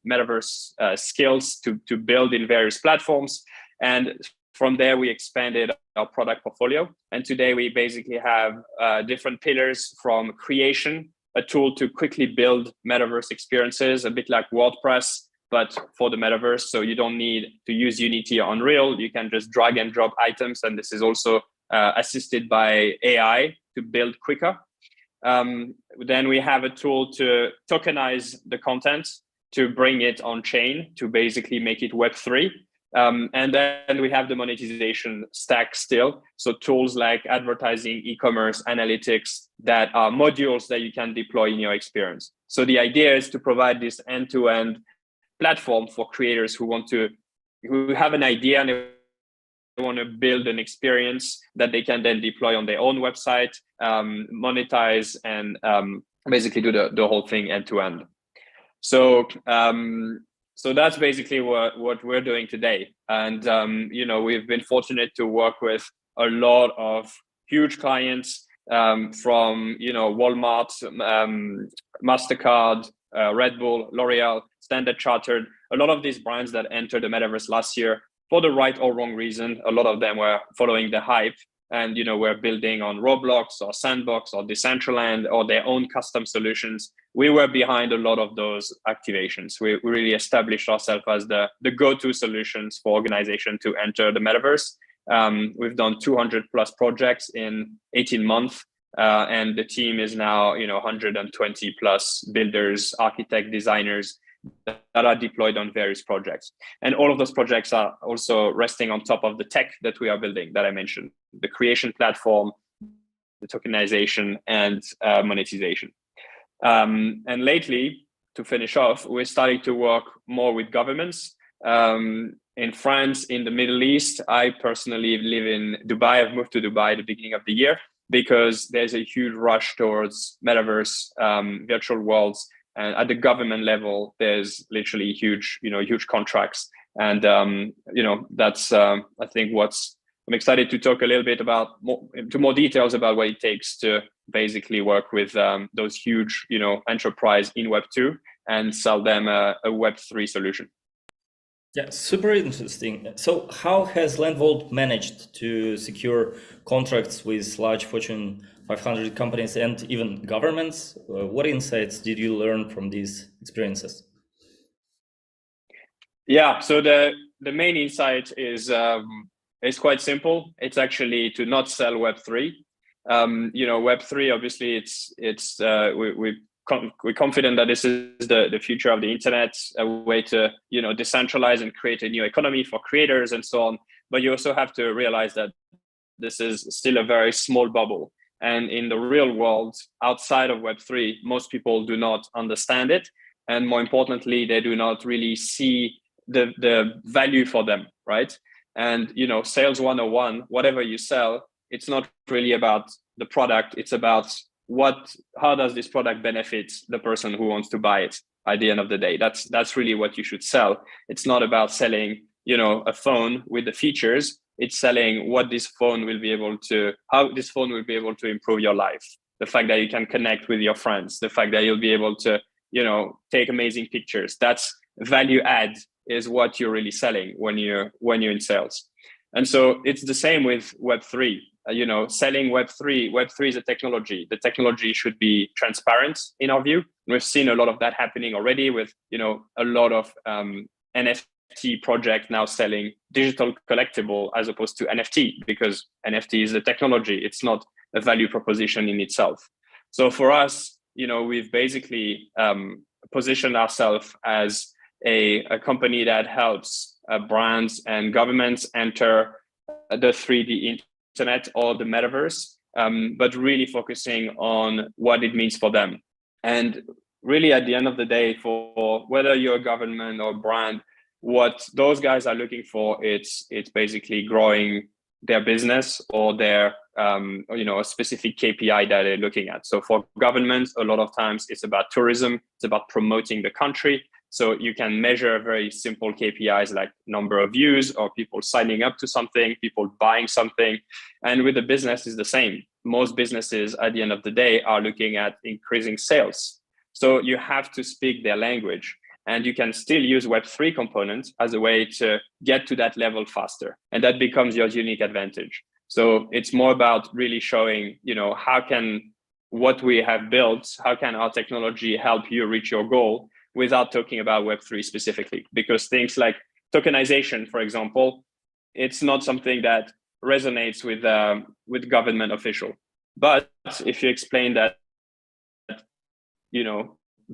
metaverse skills to build in various platforms. And from there, we expanded our product portfolio. And today we basically have different pillars, from creation, a tool to quickly build metaverse experiences, a bit like WordPress, but for the metaverse. So you don't need to use Unity or Unreal. You can just drag and drop items. And this is also assisted by AI to build quicker. Then we have a tool to tokenize the content, to bring it on chain, to basically make it Web3. And then we have the monetization stack still. So tools like advertising, e-commerce, analytics, that are modules that you can deploy in your experience. So the idea is to provide this end-to-end platform for creators who have an idea and they want to build an experience that they can then deploy on their own website, monetize, and basically do the whole thing end to end. So so that's basically what we're doing today. And we've been fortunate to work with a lot of huge clients, from Walmart, MasterCard, Red Bull, L'Oreal, Standard Chartered, a lot of these brands that entered the metaverse last year for the right or wrong reason. A lot of them were following the hype, and we're building on Roblox or Sandbox or Decentraland or their own custom solutions. We were behind a lot of those activations. We really established ourselves as the go-to solutions for organizations to enter the metaverse. We've done 200 plus projects in 18 months. And the team is now 120 plus builders, architect, designers that are deployed on various projects. And all of those projects are also resting on top of the tech that we are building that I mentioned, the creation platform, the tokenization, and monetization. And lately, to finish off, we're starting to work more with governments. In France, in the Middle East. I personally live in Dubai. I've moved to Dubai at the beginning of the year because there's a huge rush towards metaverse, virtual worlds. And at the government level, there's literally huge contracts. And, that's, I think I'm excited to talk a little bit about more details about what it takes to basically work with those huge, enterprise in Web2 and sell them a Web3 solution. Yeah, super interesting. So how has Landvolt managed to secure contracts with large Fortune 500 companies and even governments? What insights did you learn from these experiences? Yeah, so the main insight is quite simple. It's actually to not sell Web3. Web3, obviously, we're confident that this is the future of the internet, a way to decentralize and create a new economy for creators and so on. But you also have to realize that this is still a very small bubble. And in the real world, outside of Web3, most people do not understand it. And more importantly, they do not really see the value for them, right? And sales 101, whatever you sell, it's not really about the product. It's about how does this product benefit the person who wants to buy it at the end of the day. That's really what you should sell. It's not about selling a phone with the features. It's selling how this phone will be able to improve your life, the fact that you can connect with your friends, the fact that you'll be able to take amazing pictures. That's value add is what you're really selling when you're in sales. And so it's the same with Web3. Selling Web3 is a technology. The technology should be transparent in our view. We've seen a lot of that happening already with, a lot of NFT project now selling digital collectible as opposed to NFT, because NFT is a technology. It's not a value proposition in itself. So for us, we've basically positioned ourselves as a company that helps brands and governments enter the 3D internet or the metaverse, but really focusing on what it means for them. And really at the end of the day, for whether you're a government or brand, what those guys are looking for, it's basically growing their business or their a specific KPI that they're looking at. So for governments, a lot of times it's about tourism, it's about promoting the country. So you can measure very simple KPIs like number of views or people signing up to something, people buying something. And with the business is the same. Most businesses at the end of the day are looking at increasing sales. So you have to speak their language, and you can still use Web3 components as a way to get to that level faster. And that becomes your unique advantage. So it's more about really showing, how can what we have built, how can our technology help you reach your goal, without talking about Web3 specifically, because things like tokenization, for example, it's not something that resonates with government official. But if you explain that,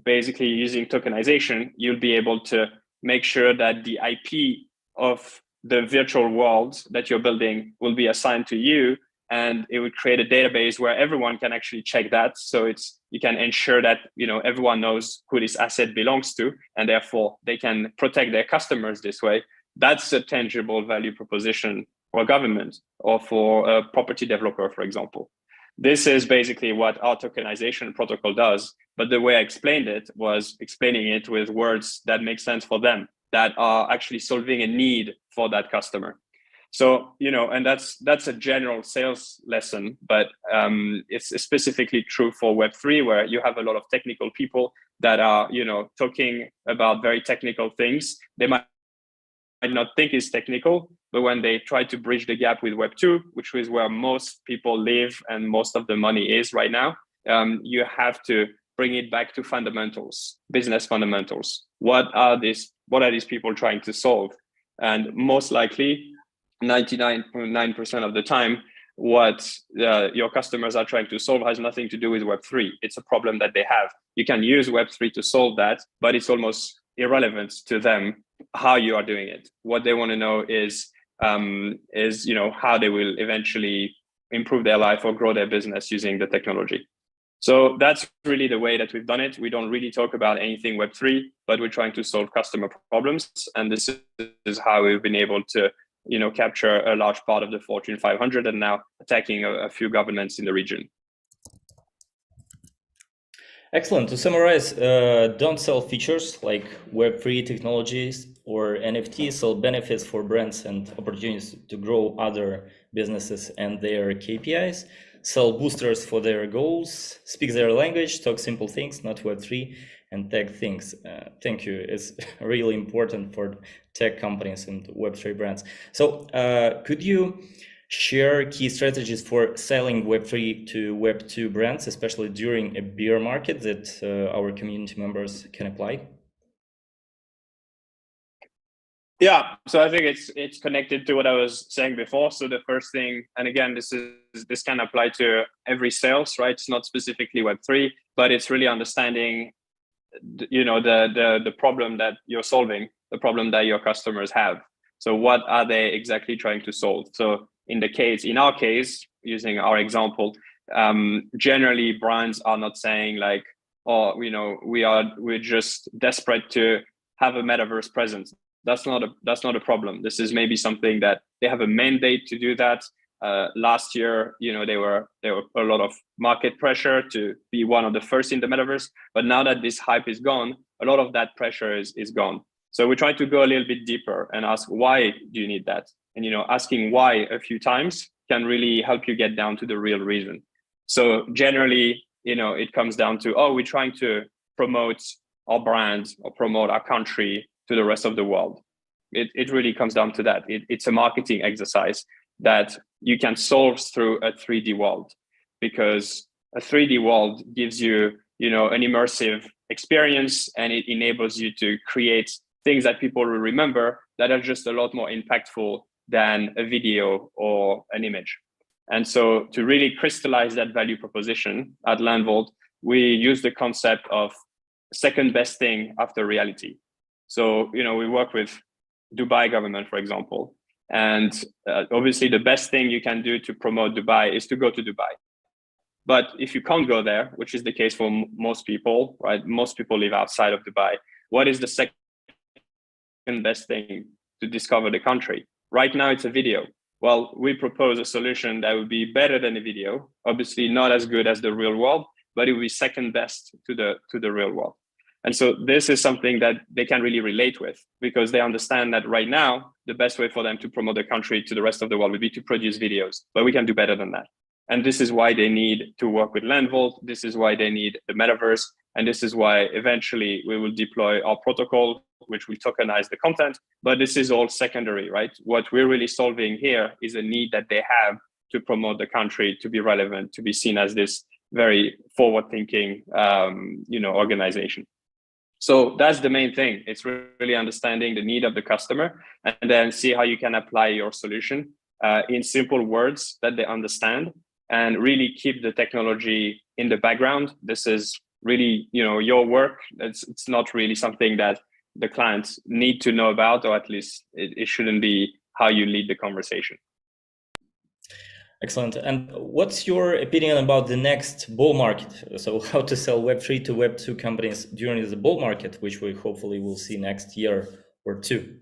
basically using tokenization, you'll be able to make sure that the IP of the virtual world that you're building will be assigned to you, and it would create a database where everyone can actually check that. So you can ensure that everyone knows who this asset belongs to, and therefore they can protect their customers this way. That's a tangible value proposition for a government or for a property developer, for example. this is basically what our tokenization protocol does. But the way I explained it was explaining it with words that make sense for them, that are actually solving a need for that customer. So, and that's a general sales lesson, but it's specifically true for Web3, where you have a lot of technical people that are, talking about very technical things. They might not think is technical, but when they try to bridge the gap with Web2, which is where most people live and most of the money is right now, you have to bring it back to fundamentals, business fundamentals. What are these people trying to solve? And most likely, 99.9% of the time, what your customers are trying to solve has nothing to do with Web3. It's a problem that they have. You can use Web3 to solve that, but it's almost irrelevant to them how you are doing it. What they want to know is how they will eventually improve their life or grow their business using the technology. So that's really the way that we've done it. We don't really talk about anything Web3, but we're trying to solve customer problems. And this is how we've been able to capture a large part of the Fortune 500 and now attacking a few governments in the region. Excellent. To summarize, don't sell features like Web3 technologies or NFTs, sell benefits for brands and opportunities to grow other businesses and their KPIs, sell boosters for their goals, speak their language, talk simple things, not Web3, and tech things. Thank you. It's really important for tech companies and Web3 brands. So could you share key strategies for selling Web3 to Web2 brands, especially during a bear market, that our community members can apply? Yeah, so I think it's connected to what I was saying before. So the first thing, and again, this can apply to every sales, right? It's not specifically Web3, but it's really understanding, the problem that you're solving, the problem that your customers have. So what are they exactly trying to solve? So in our case, using our example, generally brands are not saying like, oh, we're just desperate to have a metaverse presence. That's not a problem. This is maybe something that they have a mandate to do that. Last year, there were a lot of market pressure to be one of the first in the metaverse. But now that this hype is gone, a lot of that pressure is gone. So we try to go a little bit deeper and ask, why do you need that? And asking why a few times can really help you get down to the real reason. So generally, it comes down to, we're trying to promote our brand or promote our country to the rest of the world. It really comes down to that. It's a marketing exercise that you can solve through a 3D world, because a 3D world gives you, an immersive experience, and it enables you to create things that people will remember that are just a lot more impactful than a video or an image. And so to really crystallize that value proposition at LandVault, we use the concept of second best thing after reality. So, we work with Dubai government, for example, and obviously the best thing you can do to promote Dubai is to go to Dubai. But if you can't go there, which is the case for most people, right? Most people live outside of Dubai. What is the second best thing to discover the country? Right now, it's a video. Well, we propose a solution that would be better than a video, obviously not as good as the real world, but it would be second best to the real world. And so this is something that they can really relate with, because they understand that right now, the best way for them to promote the country to the rest of the world would be to produce videos, but we can do better than that. And this is why they need to work with LandVault. This is why they need the metaverse. And this is why eventually we will deploy our protocol, which will tokenize the content. But this is all secondary, right? What we're really solving here is a need that they have to promote the country, to be relevant, to be seen as this very forward-thinking, organization. So that's the main thing. It's really understanding the need of the customer, and then see how you can apply your solution in simple words that they understand, and really keep the technology in the background. This is really, your work. It's not really something that the clients need to know about, or at least it shouldn't be how you lead the conversation. Excellent. And what's your opinion about the next bull market? So how to sell Web3 to Web2 companies during the bull market, which we hopefully will see next year or two?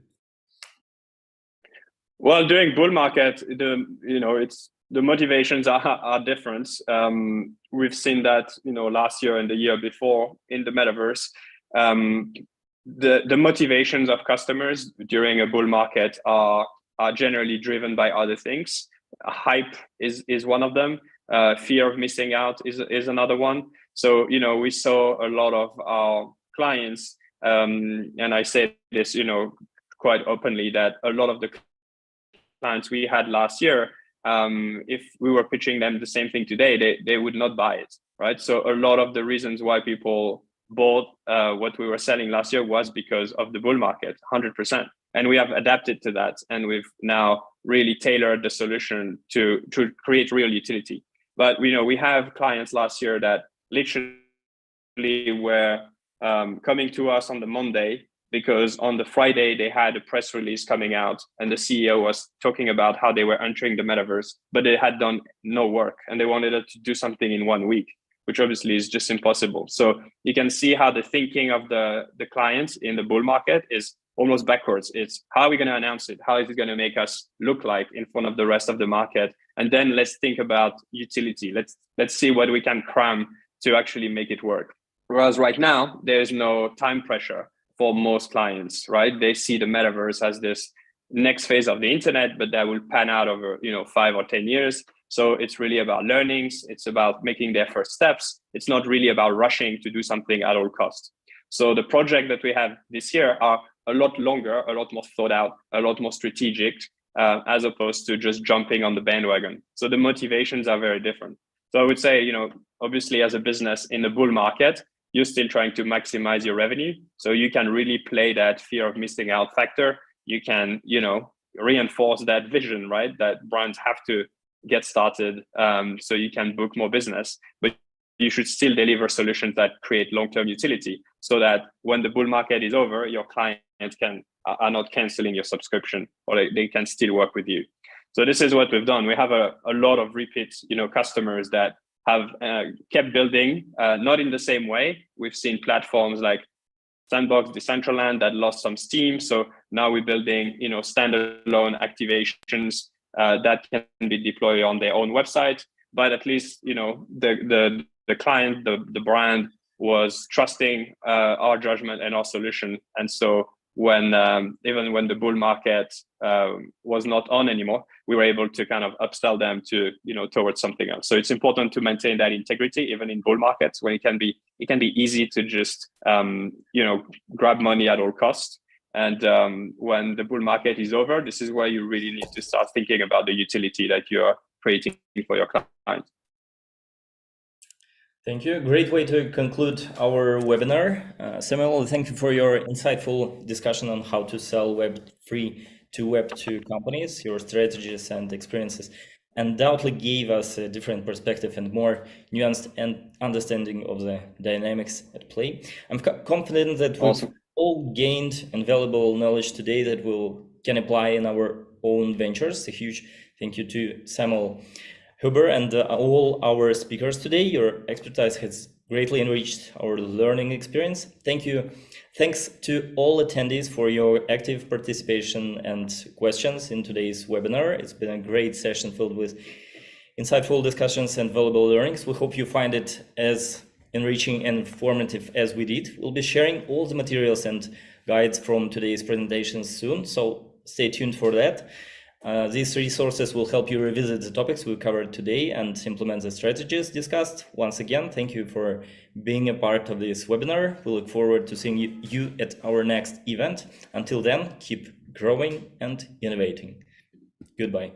Well, during bull market, it's the motivations are different. We've seen that, last year and the year before in the metaverse. The motivations of customers during a bull market are generally driven by other things. Hype is one of them. Fear of missing out is another one. So, we saw a lot of our clients, and I say this, quite openly, that a lot of the clients we had last year, if we were pitching them the same thing today, they would not buy it, right? So a lot of the reasons why people bought what we were selling last year was because of the bull market, 100%. And we have adapted to that, and we've now really tailored the solution to create real utility. But we have clients last year that literally were coming to us on the Monday because on the Friday they had a press release coming out and the CEO was talking about how they were entering the metaverse, but they had done no work and they wanted to do something in 1 week, which obviously is just impossible. So you can see how the thinking of the clients in the bull market is almost backwards. It's how are we going to announce it? How is it going to make us look like in front of the rest of the market? And then let's think about utility. Let's see what we can cram to actually make it work. Whereas right now, there's no time pressure for most clients, right? They see the metaverse as this next phase of the internet, but that will pan out over 5 or 10 years. So it's really about learnings. It's about making their first steps. It's not really about rushing to do something at all costs. So the project that we have this year are a lot longer, a lot more thought out, a lot more strategic, as opposed to just jumping on the bandwagon. So the motivations are very different. So I would say, obviously as a business in the bull market, you're still trying to maximize your revenue. So you can really play that fear of missing out factor. You can, reinforce that vision, right? That brands have to get started so you can book more business. But you should still deliver solutions that create long-term utility so that when the bull market is over, your clients are not canceling your subscription, or they can still work with you. So this is what we've done. We have a lot of repeat, customers that have kept building, not in the same way. We've seen platforms like Sandbox, Decentraland that lost some steam. So now we're building, standalone activations that can be deployed on their own website. But at least, the client, the brand was trusting our judgment and our solution. And so when even when the bull market was not on anymore, we were able to kind of upsell them to towards something else. So it's important to maintain that integrity even in bull markets, when it can be easy to just grab money at all costs. And when the bull market is over, this is where you really need to start thinking about the utility that you're creating for your client. Thank you. Great way to conclude our webinar. Samuel, thank you for your insightful discussion on how to sell Web3 to Web2 companies. Your strategies and experiences undoubtedly gave us a different perspective and more nuanced and understanding of the dynamics at play. I'm confident that we've all gained invaluable knowledge today that can apply in our own ventures. A huge thank you to Samuel Huber and all our speakers today. Your expertise has greatly enriched our learning experience. Thank you. Thanks to all attendees for your active participation and questions in today's webinar. It's been a great session filled with insightful discussions and valuable learnings. We hope you find it as enriching and informative as we did. We'll be sharing all the materials and guides from today's presentations soon, so stay tuned for that. These resources will help you revisit the topics we covered today and implement the strategies discussed. Once again, thank you for being a part of this webinar. We look forward to seeing you at our next event. Until then, keep growing and innovating. Goodbye.